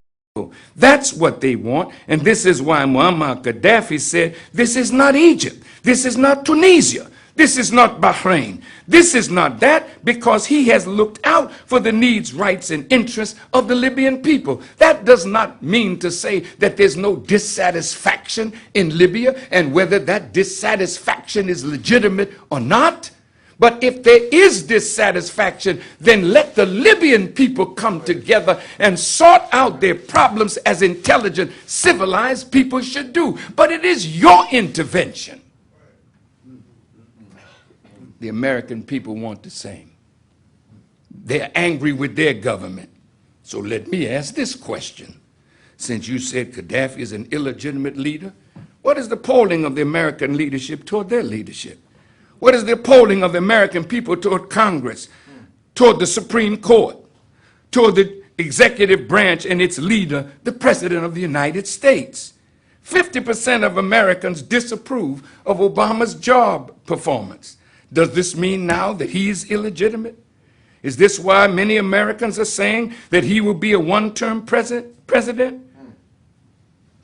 That's what they want, and this is why Muammar Gaddafi said, this is not Egypt, this is not Tunisia, this is not Bahrain, this is not that, because he has looked out for the needs, rights, and interests of the Libyan people. That does not mean to say that there's no dissatisfaction in Libya, and whether that dissatisfaction is legitimate or not. But if there is dissatisfaction, then let the Libyan people come together and sort out their problems as intelligent, civilized people should do. But it is your intervention. The American people want the same. They're angry with their government. So let me ask this question. Since you said Gaddafi is an illegitimate leader, what is the polling of the American leadership toward their leadership? What is the polling of the American people toward Congress, toward the Supreme Court, toward the executive branch and its leader, the President of the United States? 50% of Americans disapprove of Obama's job performance. Does this mean now that he is illegitimate? Is this why many Americans are saying that he will be a one-term president?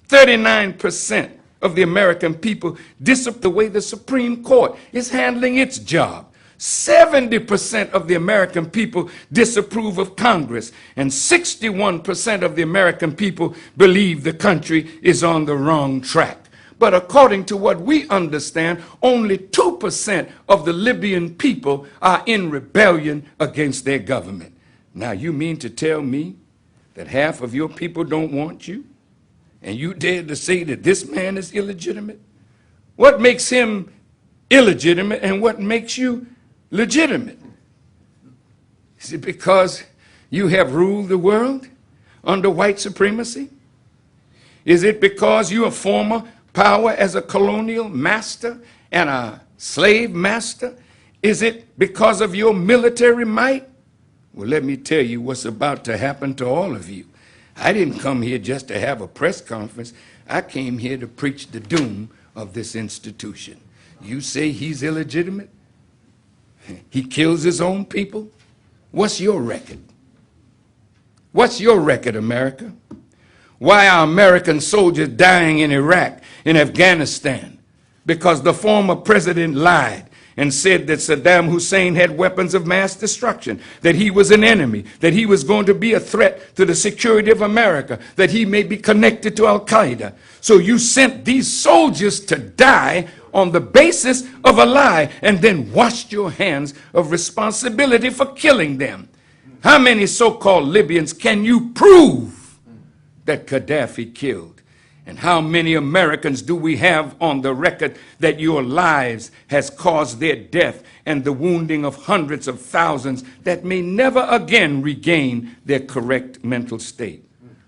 39% of the American people disapprove the way the Supreme Court is handling its job. 70% of the American people disapprove of Congress, and 61% of the American people believe the country is on the wrong track. But according to what we understand, only 2% of the Libyan people are in rebellion against their government. Now, you mean to tell me that half of your people don't want you? And you dare to say that this man is illegitimate? What makes him illegitimate and what makes you legitimate? Is it because you have ruled the world under white supremacy? Is it because you are former power as a colonial master and a slave master? Is it because of your military might? Well, let me tell you what's about to happen to all of you. I didn't come here just to have a press conference. I came here to preach the doom of this institution. You say he's illegitimate? He kills his own people? What's your record? What's your record, America? Why are American soldiers dying in Iraq and Afghanistan? Because the former president lied and said that Saddam Hussein had weapons of mass destruction, that he was an enemy, that he was going to be a threat to the security of America, that he may be connected to Al-Qaeda. So you sent these soldiers to die on the basis of a lie and then washed your hands of responsibility for killing them. How many so-called Libyans can you prove that Gaddafi killed? And how many Americans do we have on the record that your lives has caused their death and the wounding of hundreds of thousands that may never again regain their correct mental state?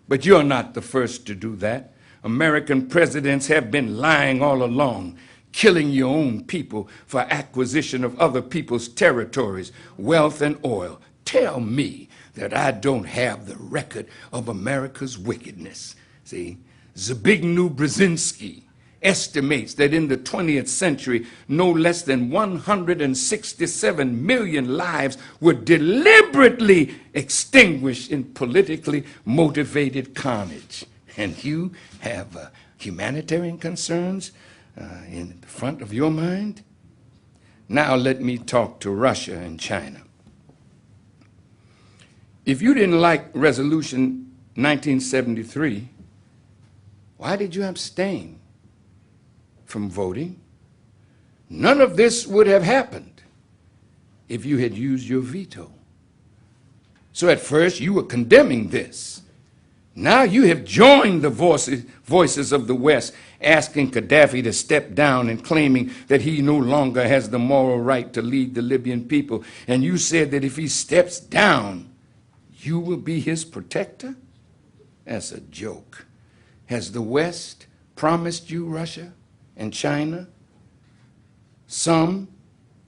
But you're not the first to do that. American presidents have been lying all along, killing your own people for acquisition of other people's territories, wealth, and oil. Tell me that I don't have the record of America's wickedness. See? Zbigniew Brzezinski estimates that in the 20th century, no less than 167 million lives were deliberately extinguished in politically motivated carnage. And you have humanitarian concerns in the front of your mind? Now let me talk to Russia and China. If you didn't like Resolution 1973, why did you abstain from voting? None of this would have happened if you had used your veto. So at first you were condemning this. Now you have joined the voices of the West, asking Gaddafi to step down and claiming that he no longer has the moral right to lead the Libyan people. And you said that if he steps down, you will be his protector? That's a joke. Has the West promised you, Russia and China, some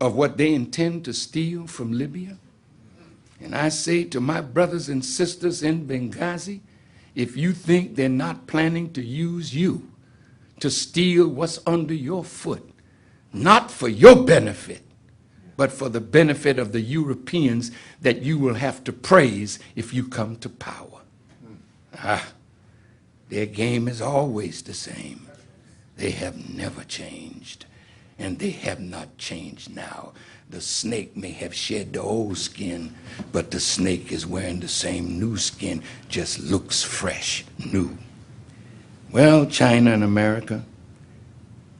of what they intend to steal from Libya? And I say to my brothers and sisters in Benghazi, if you think they're not planning to use you to steal what's under your foot, not for your benefit, but for the benefit of the Europeans that you will have to praise if you come to power. Their game is always the same. They have never changed, and they have not changed now. The snake may have shed the old skin, but the snake is wearing the same new skin, just looks fresh, new. Well, China and America,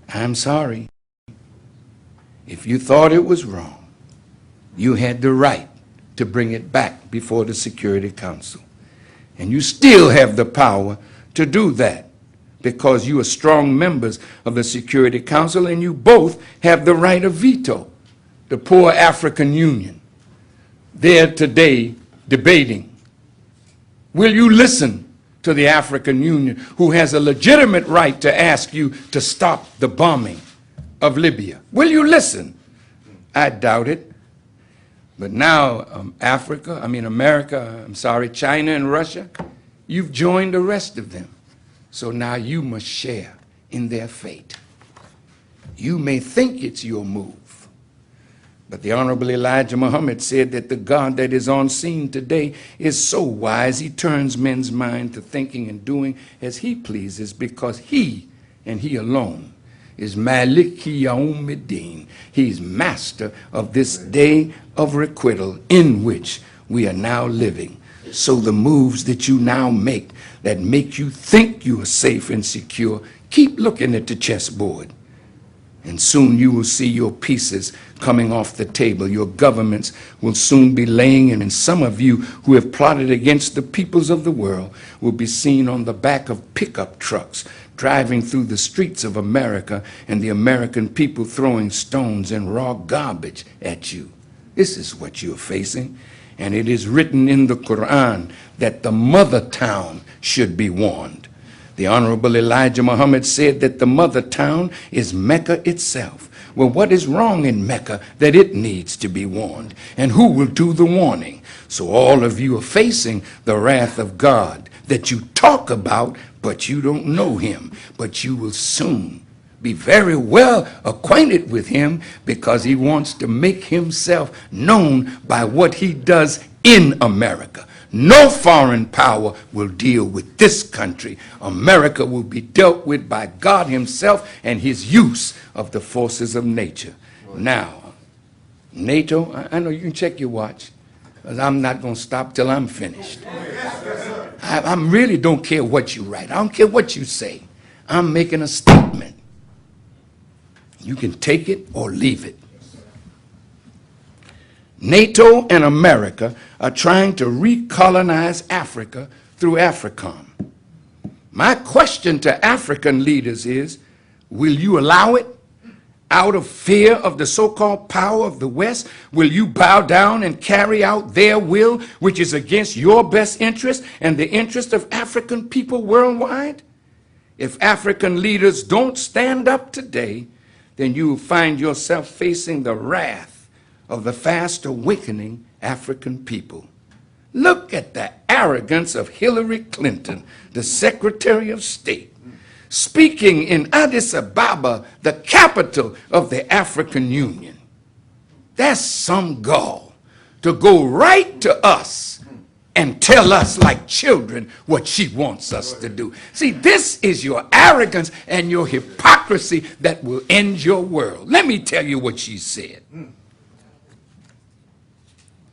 I'm sorry. If you thought it was wrong, you had the right to bring it back before the Security Council. And you still have the power to do that because you are strong members of the Security Council and you both have the right of veto. The poor African Union, they're today debating. Will you listen to the African Union, who has a legitimate right to ask you to stop the bombing of Libya? Will you listen? I doubt it. But now China and Russia, you've joined the rest of them. So now you must share in their fate. You may think it's your move, but the Honorable Elijah Muhammad said that the God that is on scene today is so wise, he turns men's mind to thinking and doing as he pleases, because he, and he alone, is Malik Yawmiddin. He's master of this day of requital in which we are now living. So the moves that you now make that make you think you are safe and secure, keep looking at the chessboard. And soon you will see your pieces coming off the table. Your governments will soon be laying, and some of you who have plotted against the peoples of the world will be seen on the back of pickup trucks driving through the streets of America, and the American people throwing stones and raw garbage at you. This is what you're facing. And it is written in the Quran that the mother town should be warned. The Honorable Elijah Muhammad said that the mother town is Mecca itself. Well, what is wrong in Mecca that it needs to be warned? And who will do the warning? So all of you are facing the wrath of God that you talk about, but you don't know him. But you will soon be very well acquainted with him, because he wants to make himself known by what he does in America. No foreign power will deal with this country. America will be dealt with by God himself and his use of the forces of nature. Now, NATO, I know you can check your watch, because I'm not going to stop till I'm finished. I really don't care what you write. I don't care what you say. I'm making a statement. You can take it or leave it. NATO and America are trying to recolonize Africa through AFRICOM. My question to African leaders is, will you allow it? Out of fear of the so-called power of the West, will you bow down and carry out their will, which is against your best interest and the interest of African people worldwide? If African leaders don't stand up today, then you will find yourself facing the wrath of the fast awakening African people. Look at the arrogance of Hillary Clinton, the Secretary of State, speaking in Addis Ababa, the capital of the African Union. That's some gall to go right to us and tell us like children what she wants us to do. See, this is your arrogance and your hypocrisy that will end your world. Let me tell you what she said.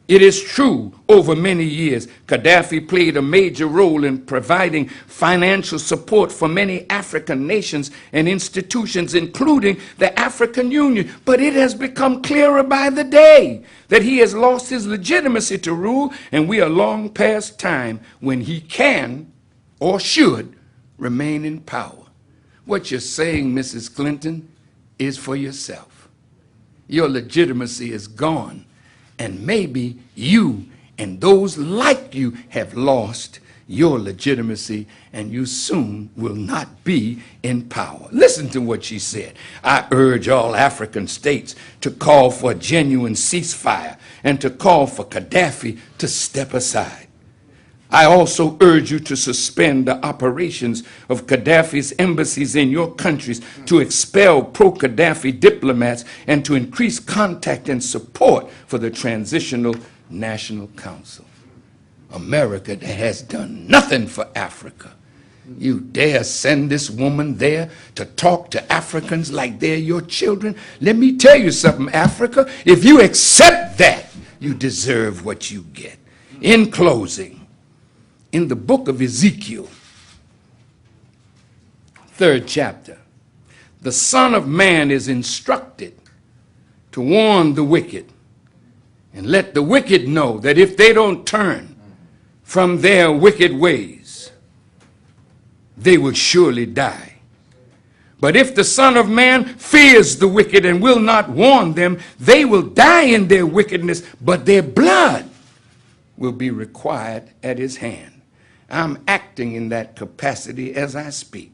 It is true, over many years, Gaddafi played a major role in providing financial support for many African nations and institutions, including the African Union. But it has become clearer by the day that he has lost his legitimacy to rule, and we are long past time when he can or should remain in power. What you're saying, Mrs. Clinton, is for yourself. Your legitimacy is gone. And maybe you and those like you have lost your legitimacy, and you soon will not be in power. Listen to what she said. I urge all African states to call for a genuine ceasefire and to call for Gaddafi to step aside. I also urge you to suspend the operations of Gaddafi's embassies in your countries, to expel pro-Gaddafi diplomats, and to increase contact and support for the Transitional National Council. America that has done nothing for Africa. You dare send this woman there to talk to Africans like they're your children? Let me tell you something, Africa. If you accept that, you deserve what you get. In closing, in the book of Ezekiel, 3rd chapter, the Son of Man is instructed to warn the wicked and let the wicked know that if they don't turn from their wicked ways, they will surely die. But if the Son of Man fears the wicked and will not warn them, they will die in their wickedness, but their blood will be required at his hand. I'm acting in that capacity as I speak.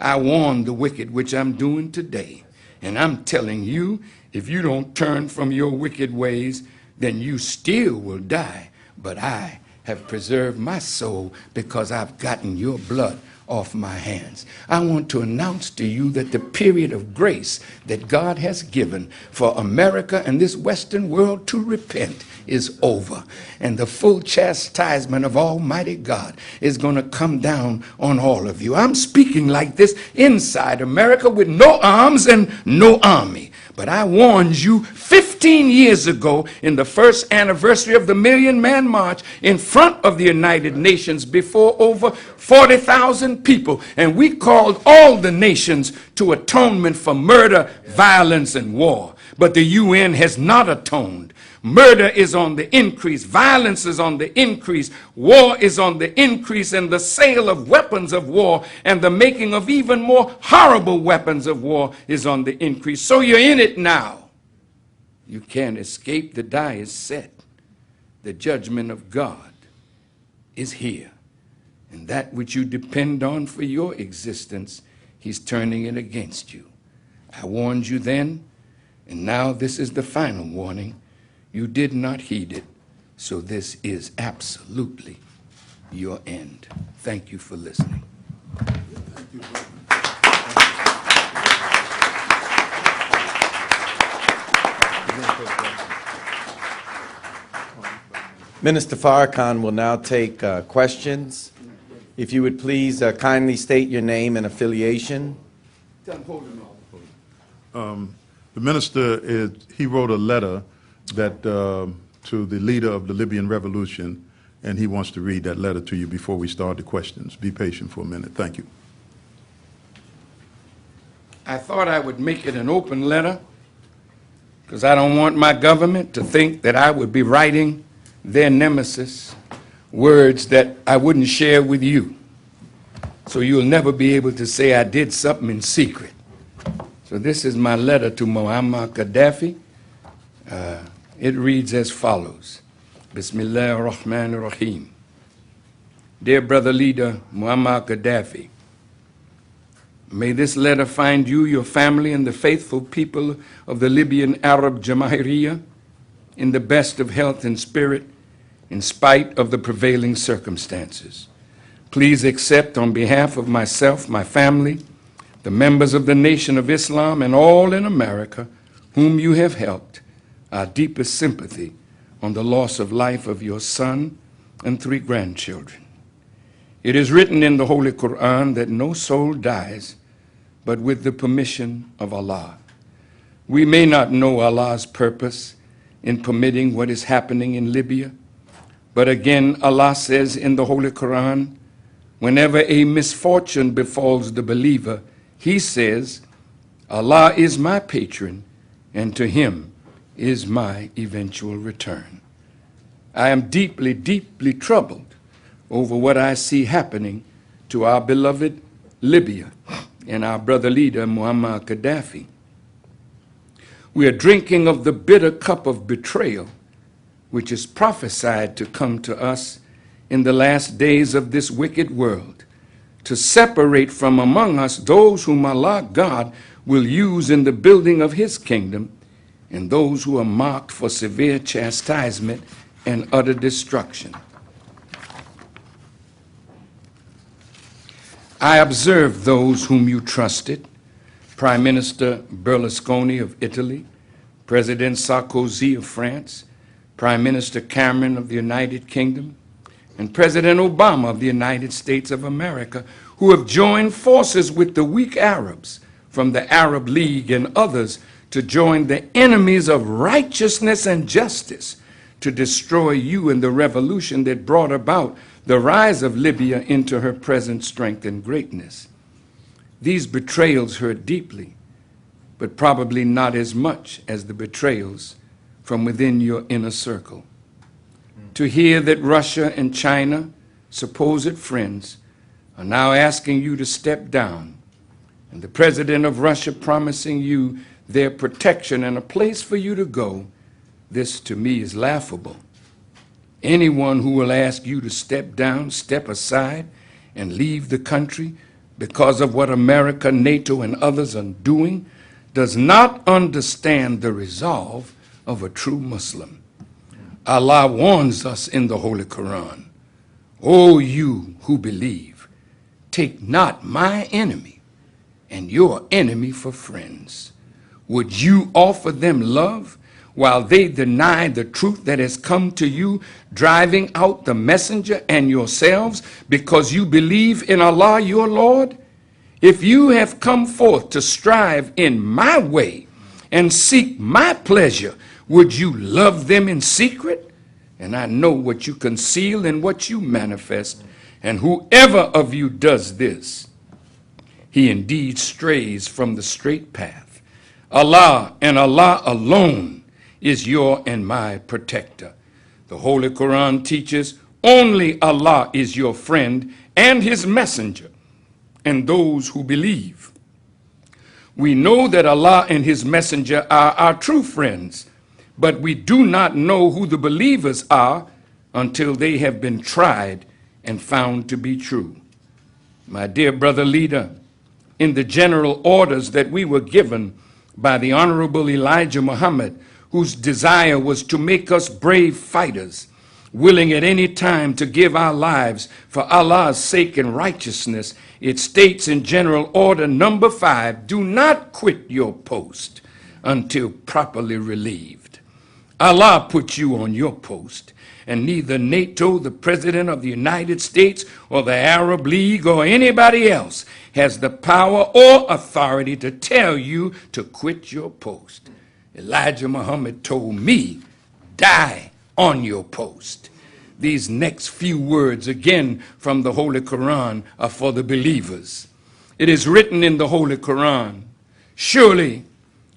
I warn the wicked, which I'm doing today. And I'm telling you, if you don't turn from your wicked ways, then you still will die. But I have preserved my soul because I've gotten your blood off my hands. I want to announce to you that the period of grace that God has given for America and this Western world to repent is over. And the full chastisement of Almighty God is going to come down on all of you. I'm speaking like this inside America with no arms and no army. But I warned you 15 years ago in the first anniversary of the Million Man March in front of the United Nations before over 40,000 people. And we called all the nations to atonement for murder, violence, and war. But the UN has not atoned. Murder is on the increase. Violence is on the increase. War is on the increase. And the sale of weapons of war and the making of even more horrible weapons of war is on the increase. So you're in it now. You can't escape. The die is set. The judgment of God is here. And that which you depend on for your existence, he's turning it against you. I warned you then, and now this is the final warning. You did not heed it, so this is absolutely your end. Thank you for listening. Minister Farrakhan will now take questions. If you would please kindly state your name and affiliation. The minister, he wrote a letter that to the leader of the Libyan revolution, and he wants to read that letter to you before we start the questions. Be patient for a minute. Thank you. I thought I would make it an open letter because I don't want my government to think that I would be writing their nemesis words that I wouldn't share with you. So you'll never be able to say I did something in secret. So this is my letter to Muammar Gaddafi. It reads as follows. Bismillah ar-Rahman ar-Rahim. Dear brother leader Muammar Gaddafi, may this letter find you, your family, and the faithful people of the Libyan Arab Jamahiriya in the best of health and spirit in spite of the prevailing circumstances. Please accept on behalf of myself, my family, the members of the Nation of Islam, and all in America whom you have helped, our deepest sympathy on the loss of life of your son and 3 grandchildren. It is written in the Holy Quran that no soul dies but with the permission of Allah. We may not know Allah's purpose in permitting what is happening in Libya, but again, Allah says in the Holy Quran, whenever a misfortune befalls the believer, he says, Allah is my patron, and to him is my eventual return. I am deeply, deeply troubled over what I see happening to our beloved Libya and our brother leader, Muammar Gaddafi. We are drinking of the bitter cup of betrayal, which is prophesied to come to us in the last days of this wicked world, to separate from among us those whom Allah God will use in the building of his kingdom, and those who are marked for severe chastisement and utter destruction. I observed those whom you trusted, Prime Minister Berlusconi of Italy, President Sarkozy of France, Prime Minister Cameron of the United Kingdom, and President Obama of the United States of America, who have joined forces with the weak Arabs from the Arab League and others to join the enemies of righteousness and justice to destroy you in the revolution that brought about the rise of Libya into her present strength and greatness. These betrayals hurt deeply, but probably not as much as the betrayals from within your inner circle. To hear that Russia and China, supposed friends, are now asking you to step down, and the president of Russia promising you their protection and a place for you to go, this to me is laughable. Anyone who will ask you to step down, step aside, and leave the country because of what America, NATO, and others are doing does not understand the resolve of a true Muslim. Allah warns us in the Holy Quran, O you who believe, take not my enemy and your enemy for friends. Would you offer them love while they deny the truth that has come to you, driving out the messenger and yourselves because you believe in Allah your Lord? If you have come forth to strive in my way and seek my pleasure, would you love them in secret? And I know what you conceal and what you manifest, and whoever of you does this, he indeed strays from the straight path. Allah and Allah alone is your and my protector. The Holy Quran teaches only Allah is your friend and his messenger and those who believe. We know that Allah and his messenger are our true friends, but we do not know who the believers are until they have been tried and found to be true. My dear brother leader, in the general orders that we were given by the Honorable Elijah Muhammad, whose desire was to make us brave fighters, willing at any time to give our lives for Allah's sake and righteousness, it states in General Order number 5, do not quit your post until properly relieved. Allah put you on your post, and neither NATO, the President of the United States, or the Arab League, or anybody else has the power or authority to tell you to quit your post. Elijah Muhammad told me die on your post. These next few words, again from the Holy Quran, are for the believers. It is written in the Holy Quran, surely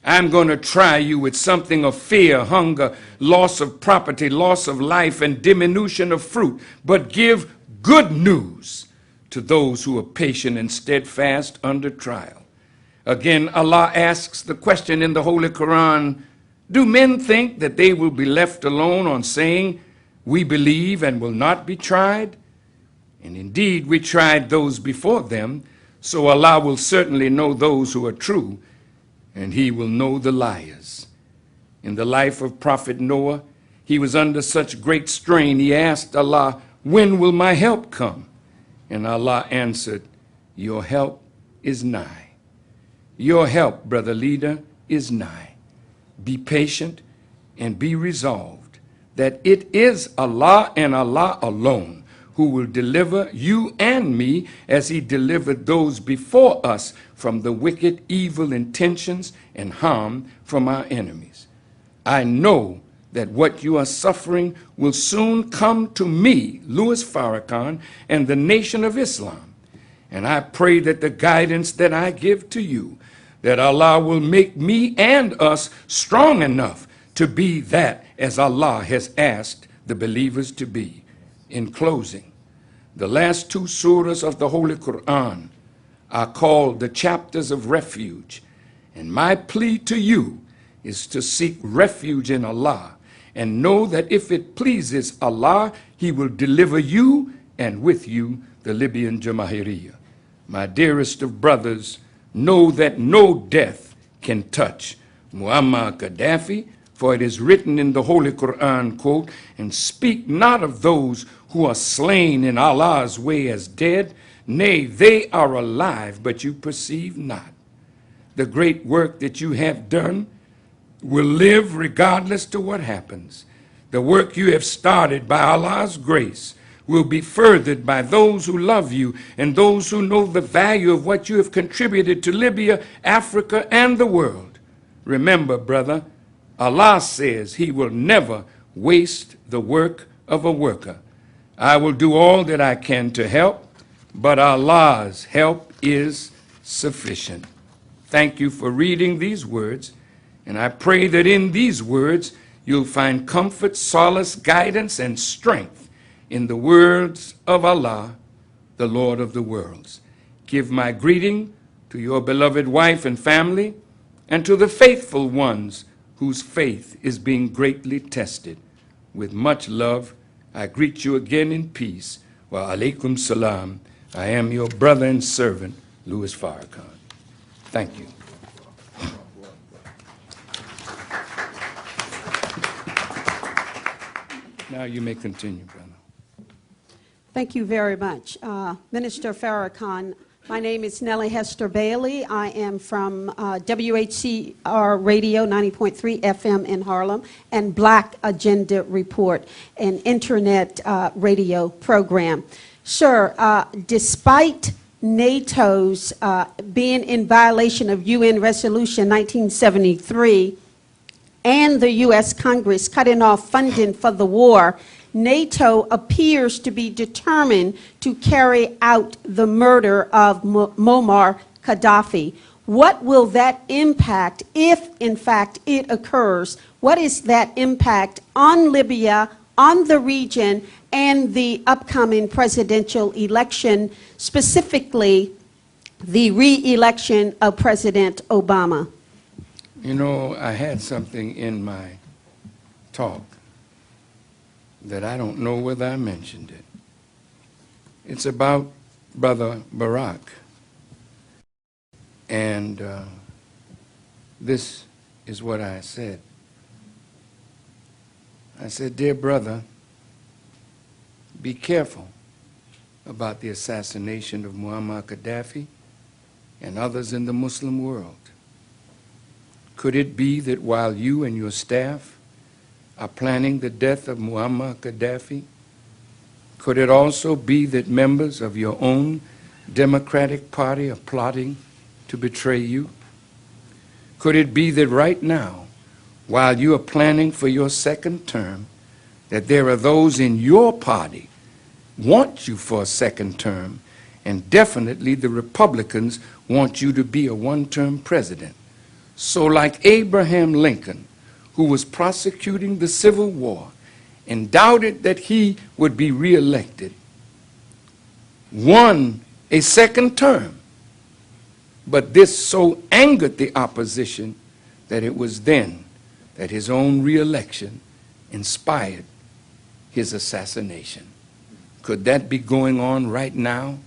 I'm going to try you with something of fear, hunger, loss of property, loss of life, and diminution of fruit, but give good news to those who are patient and steadfast under trial. Again, Allah asks the question in the Holy Quran, do men think that they will be left alone on saying, we believe and will not be tried? And indeed, we tried those before them, so Allah will certainly know those who are true, and he will know the liars. In the life of Prophet Noah, he was under such great strain, he asked Allah, when will my help come? And Allah answered, your help is nigh. Your help, brother leader, is nigh. Be patient and be resolved that it is Allah and Allah alone who will deliver you and me as he delivered those before us from the wicked, evil intentions and harm from our enemies. I know that what you are suffering will soon come to me, Louis Farrakhan, and the Nation of Islam. And I pray that the guidance that I give to you, that Allah will make me and us strong enough to be that as Allah has asked the believers to be. In closing, the last two surahs of the Holy Quran are called the chapters of refuge. And my plea to you is to seek refuge in Allah and know that if it pleases Allah, he will deliver you and with you the Libyan Jamahiriya. My dearest of brothers, know that no death can touch Muammar Gaddafi, for it is written in the Holy Quran, quote, and speak not of those who are slain in Allah's way as dead. Nay, they are alive, but you perceive not. The great work that you have done will live regardless to what happens. The work you have started by Allah's grace will be furthered by those who love you and those who know the value of what you have contributed to Libya, Africa, and the world. Remember, brother, Allah says he will never waste the work of a worker. I will do all that I can to help, but Allah's help is sufficient. Thank you for reading these words, and I pray that in these words you'll find comfort, solace, guidance, and strength in the words of Allah, the Lord of the worlds. Give my greeting to your beloved wife and family, and to the faithful ones whose faith is being greatly tested. With much love, I greet you again in peace. Wa alaikum salam. I am your brother and servant, Louis Farrakhan. Thank you. Now you may continue, brother. Thank you very much. Minister Farrakhan, my name is Nellie Hester Bailey. I am from WHCR Radio 90.3 FM in Harlem and Black Agenda Report, an internet radio program. Sir, despite NATO's being in violation of UN Resolution 1973 and the U.S. Congress cutting off funding for the war, NATO appears to be determined to carry out the murder of Muammar Gaddafi. What will that impact, if in fact it occurs? What is that impact on Libya, on the region, and the upcoming presidential election, specifically the re-election of President Obama? You know, I had something in my talk that I don't know whether I mentioned it. It's about Brother Barack. And this is what I said. I said, dear brother, be careful about the assassination of Muammar Gaddafi and others in the Muslim world. Could it be that while you and your staff are planning the death of Muammar Gaddafi, could it also be that members of your own Democratic Party are plotting to betray you? Could it be that right now, while you are planning for your second term, that there are those in your party want you for a second term, and definitely the Republicans want you to be a one-term president. So like Abraham Lincoln, who was prosecuting the Civil War and doubted that he would be reelected, won a second term, but this so angered the opposition that it was then that his own reelection inspired his assassination. Could that be going on right now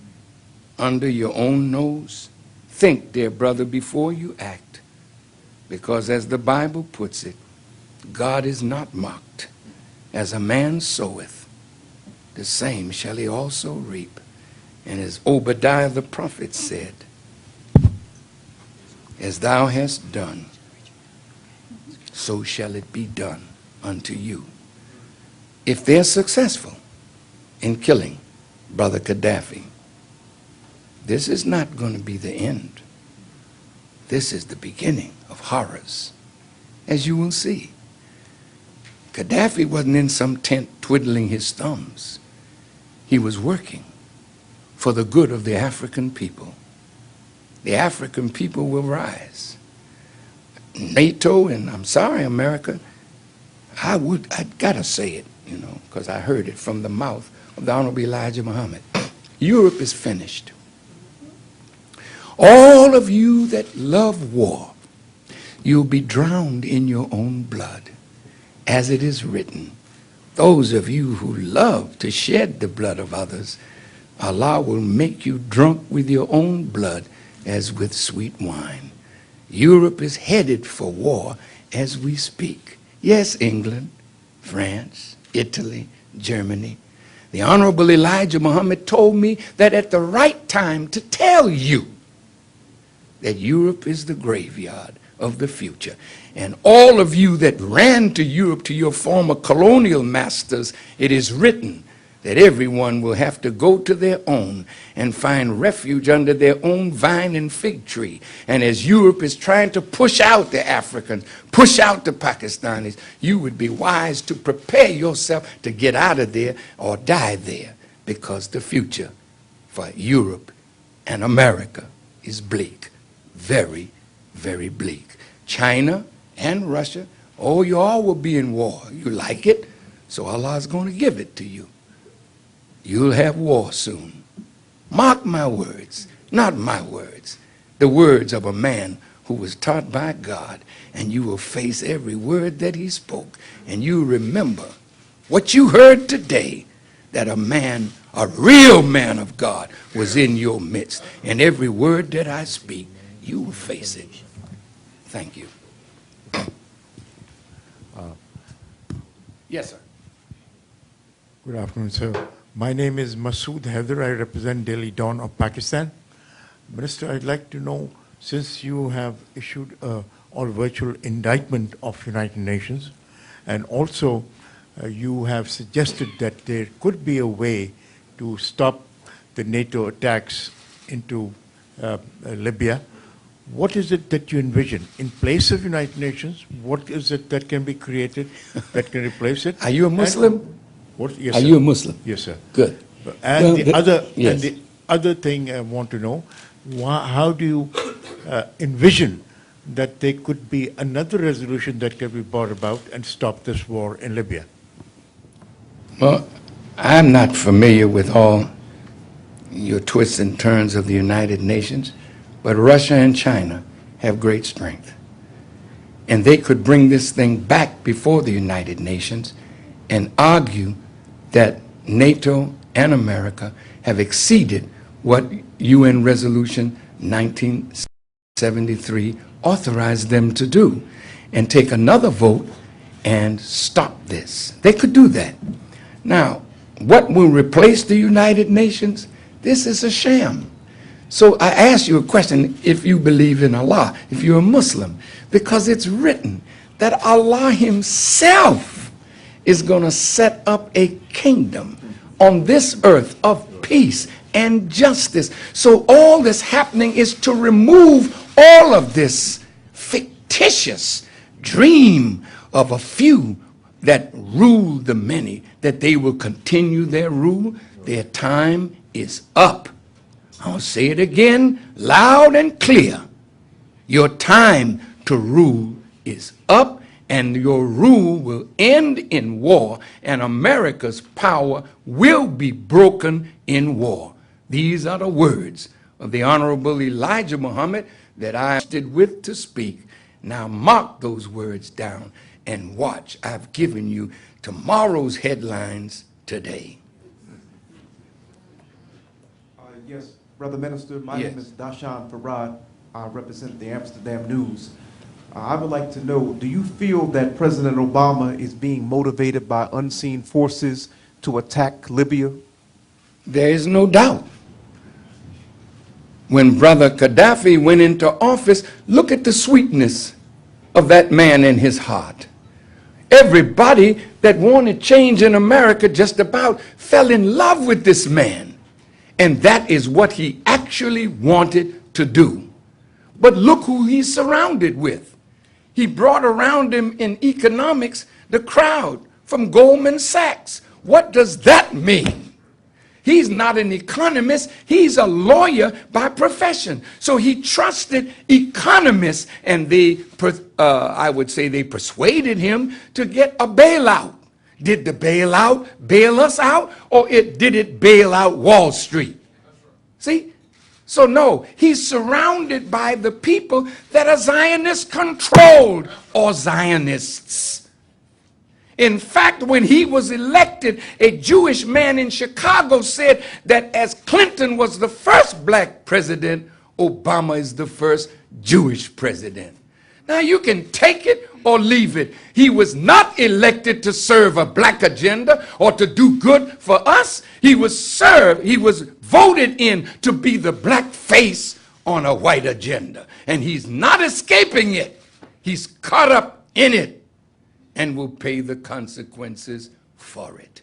under your own nose? Think, dear brother, before you act, because as the Bible puts it, God is not mocked. As a man soweth, the same shall he also reap. And as Obadiah the prophet said, as thou hast done, so shall it be done unto you. If they're successful in killing Brother Gaddafi, this is not going to be the end. This is the beginning of horrors, as you will see. Gaddafi wasn't in some tent twiddling his thumbs. He was working for the good of the African people. The African people will rise. NATO, and I'm sorry, America, I'd gotta say it, you know, because I heard it from the mouth of the Honorable Elijah Muhammad. Europe is finished. All of you that love war, you'll be drowned in your own blood. As it is written, those of you who love to shed the blood of others, Allah will make you drunk with your own blood as with sweet wine. Europe is headed for war as we speak. Yes, England, France, Italy, Germany. The Honorable Elijah Muhammad told me that at the right time to tell you that Europe is the graveyard of the future. And all of you that ran to Europe, to your former colonial masters, it is written that everyone will have to go to their own and find refuge under their own vine and fig tree. And as Europe is trying to push out the Africans, push out the Pakistanis, you would be wise to prepare yourself to get out of there or die there, because the future for Europe and America is bleak. Very, very bleak. China and Russia, oh, you all will be in war. You like it, so Allah's going to give it to you. You'll have war soon. Mark my words, not my words, the words of a man who was taught by God, and you will face every word that he spoke. And you remember what you heard today, that a man, a real man of God, was in your midst. And every word that I speak, you will face it. Thank you. Yes, sir. Good afternoon, sir. My name is Masood Haider. I represent Daily Dawn of Pakistan. Minister, I'd like to know, since you have issued an all-virtual indictment of United Nations, and also you have suggested that there could be a way to stop the NATO attacks into Libya, what is it that you envision? In place of United Nations, what is it that can be created that can replace it? Are you a Muslim? Yes, Are sir. you a Muslim? Yes, sir. Good. And, Well, the other thing I want to know, how do you envision that there could be another resolution that can be brought about and stop this war in Libya? Well, I'm not familiar with all your twists and turns of the United Nations, but Russia and China have great strength. And they could bring this thing back before the United Nations and argue that NATO and America have exceeded what UN Resolution 1973 authorized them to do, and take another vote and stop this. They could do that. Now, what will replace the United Nations? This is a sham. So I ask you a question, if you believe in Allah, if you're a Muslim, because it's written that Allah himself is going to set up a kingdom on this earth of peace and justice. So all that's happening is to remove all of this fictitious dream of a few that rule the many, that they will continue their rule, their time is up. I'll say it again, loud and clear. Your time to rule is up, and your rule will end in war, and America's power will be broken in war. These are the words of the Honorable Elijah Muhammad that I stood with to speak. Now mark those words down and watch. I've given you tomorrow's headlines today. Yes, Brother Minister, my Yes. name is Dashan Farad. I represent the Amsterdam News. I would like to know, do you feel that President Obama is being motivated by unseen forces to attack Libya? There is no doubt. When Brother Gaddafi went into office, look at the sweetness of that man in his heart. Everybody that wanted change in America just about fell in love with this man. And that is what he actually wanted to do. But look who he's surrounded with. He brought around him in economics the crowd from Goldman Sachs. What does that mean? He's not an economist, he's a lawyer by profession. So he trusted economists, and they, I would say they persuaded him to get a bailout. Did the bailout bail us out, or did it bail out Wall Street? See? So no, he's surrounded by the people that are Zionist controlled or Zionists. In fact, when he was elected, a Jewish man in Chicago said that as Clinton was the first black president, Obama is the first Jewish president. Now you can take it or leave it. He was not elected to serve a black agenda or to do good for us. He was voted in to be the black face on a white agenda. And he's not escaping it. He's caught up in it and will pay the consequences for it.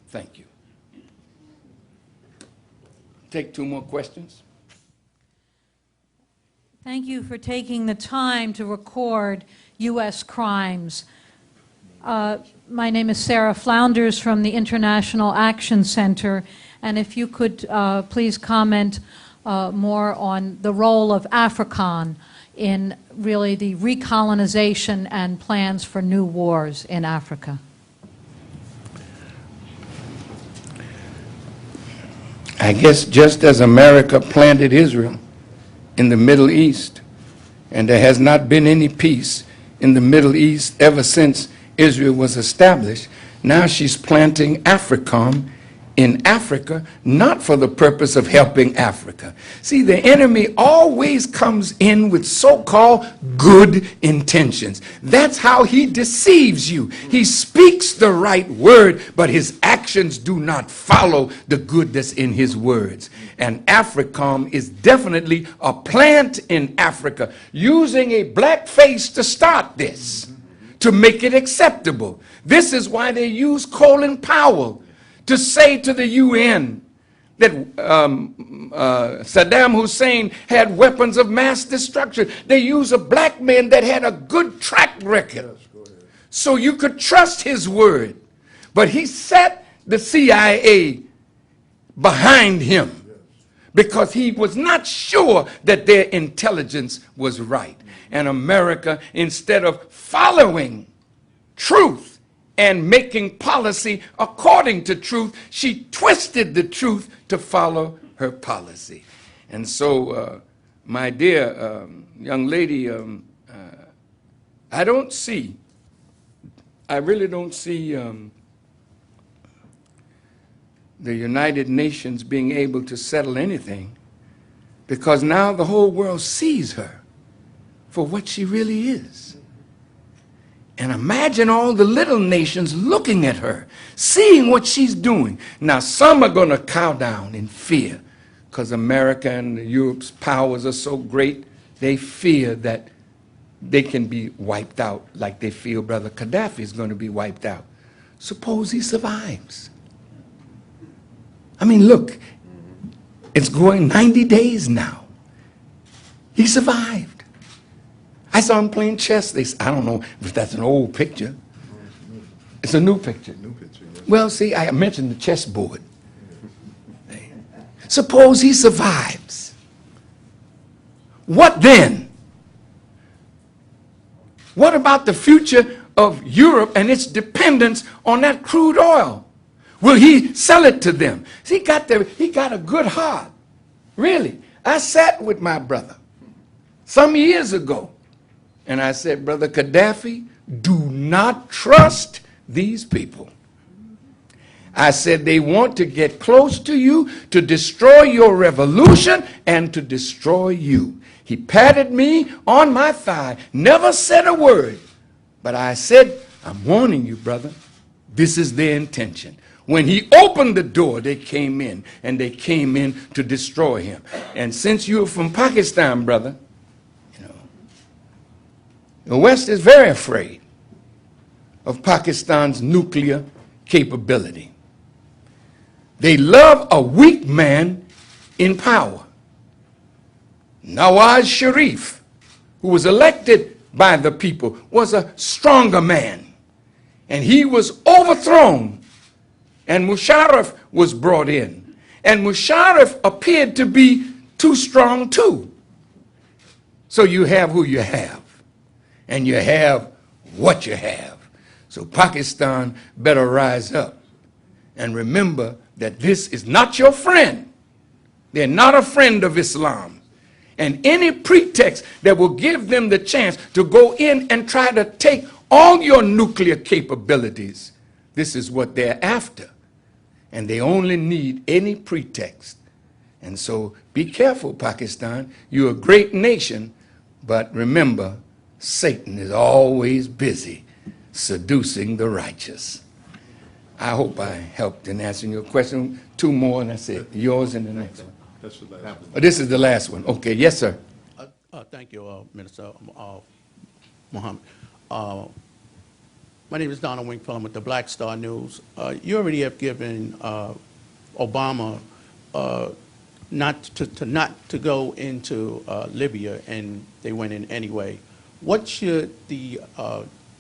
Thank you. Take two more questions. Thank you for taking the time to record U.S. crimes. My name is Sarah Flounders from the International Action Center, and if you could please comment more on the role of Farrakhan in really the recolonization and plans for new wars in Africa. I guess just as America planted Israel in the Middle East, and there has not been any peace in the Middle East ever since Israel was established, now she's planting Farrakhan in Africa, not for the purpose of helping Africa. See, the enemy always comes in with so-called good intentions. That's how he deceives you. He speaks the right word, but his actions do not follow the good that's in his words. And Farrakhan is definitely a plant in Africa, using a black face to start this, to make it acceptable. This is why they use Colin Powell to say to the UN that Saddam Hussein had weapons of mass destruction. They use a black man that had a good track record. So you could trust his word. But he set the CIA behind him because he was not sure that their intelligence was right. And America, instead of following truth and making policy according to truth, she twisted the truth to follow her policy. And so, my dear young lady, I really don't see the United Nations being able to settle anything, because now the whole world sees her for what she really is. And imagine all the little nations looking at her, seeing what she's doing. Now, some are going to cow down in fear because America and Europe's powers are so great, they fear that they can be wiped out like they feel Brother Gaddafi is going to be wiped out. Suppose he survives. I mean, look, it's going 90 days now. He survived. I saw him playing chess. I don't know if that's an old picture. It's a new picture. Well, see, I mentioned the chessboard. Suppose he survives. What then? What about the future of Europe and its dependence on that crude oil? Will he sell it to them? See, he got a good heart. Really. I sat with my brother some years ago, and I said, Brother Gaddafi, do not trust these people. I said, they want to get close to you, to destroy your revolution, and to destroy you. He patted me on my thigh, never said a word. But I said, I'm warning you, brother, this is their intention. When he opened the door, they came in, and they came in to destroy him. And since you're from Pakistan, brother, you know, the West is very afraid of Pakistan's nuclear capability. They love a weak man in power. Nawaz Sharif, who was elected by the people, was a stronger man. And he was overthrown, and Musharraf was brought in. And Musharraf appeared to be too strong too. So you have who you have, and you have what you have. So Pakistan better rise up and remember that this is not your friend. They're not a friend of Islam. And any pretext that will give them the chance to go in and try to take all your nuclear capabilities, this is what they're after. And they only need any pretext. And so be careful, Pakistan. You're a great nation, but remember, Satan is always busy seducing the righteous. I hope I helped in answering your question. Two more, and that's it. Yours and the next one. That's the last one. Oh, this is the last one. Okay, yes, sir. Thank you, Minister Muhammad. My name is Donald Wingfield. I'm with the Black Star News. You already have given Obama not to go into Libya, and they went in anyway. What should the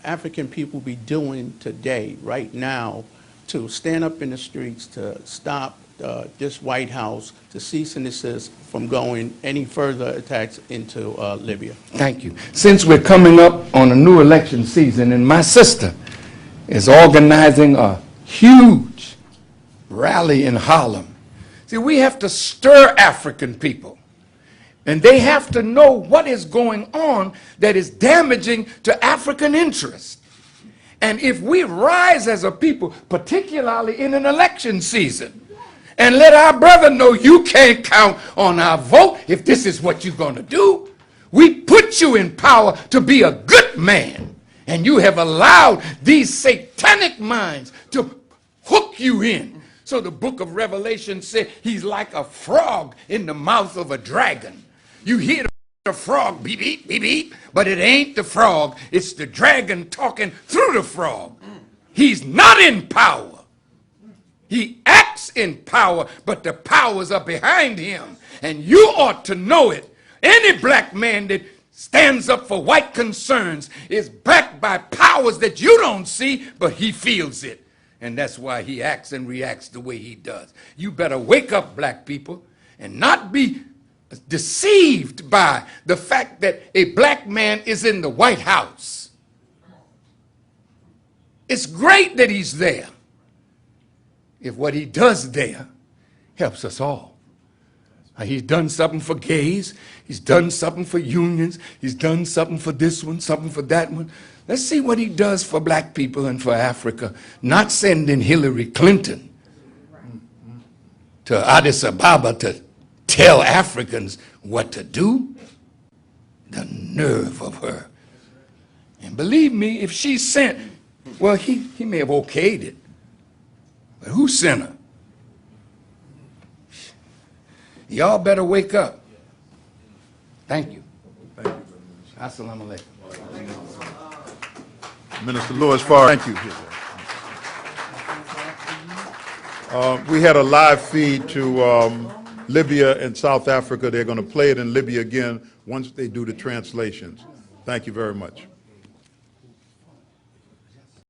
African people be doing today, right now, to stand up in the streets to stop this White House, to cease and desist from going any further attacks into Libya? Thank you. Since we're coming up on a new election season, and my sister is organizing a huge rally in Harlem. See, we have to stir African people, and they have to know what is going on that is damaging to African interests. And if we rise as a people, particularly in an election season, and let our brother know you can't count on our vote if this is what you're going to do, we put you in power to be a good man, and you have allowed these satanic minds to hook you in. So the book of Revelation said he's like a frog in the mouth of a dragon. You hear the frog beep, beep, beep, beep, but it ain't the frog. It's the dragon talking through the frog. He's not in power. He acts in power, but the powers are behind him. And you ought to know it. Any black man that stands up for white concerns is backed by powers that you don't see, but he feels it. And that's why he acts and reacts the way he does. You better wake up, black people, and not be deceived by the fact that a black man is in the White House. It's great that he's there, if what he does there helps us all. He's done something for gays, he's done something for unions, he's done something for this one, something for that one. Let's see what he does for black people and for Africa, not sending Hillary Clinton to Addis Ababa to tell Africans what to do. The nerve of her. And believe me, if she sent, well, he may have okayed it, but who sent her? Y'all better wake up. Thank you. Thank you. Assalamu alaikum. Minister Louis Farrakhan, thank you. We had a live feed to Libya and South Africa. They're going to play it in Libya again once they do the translations. Thank you very much.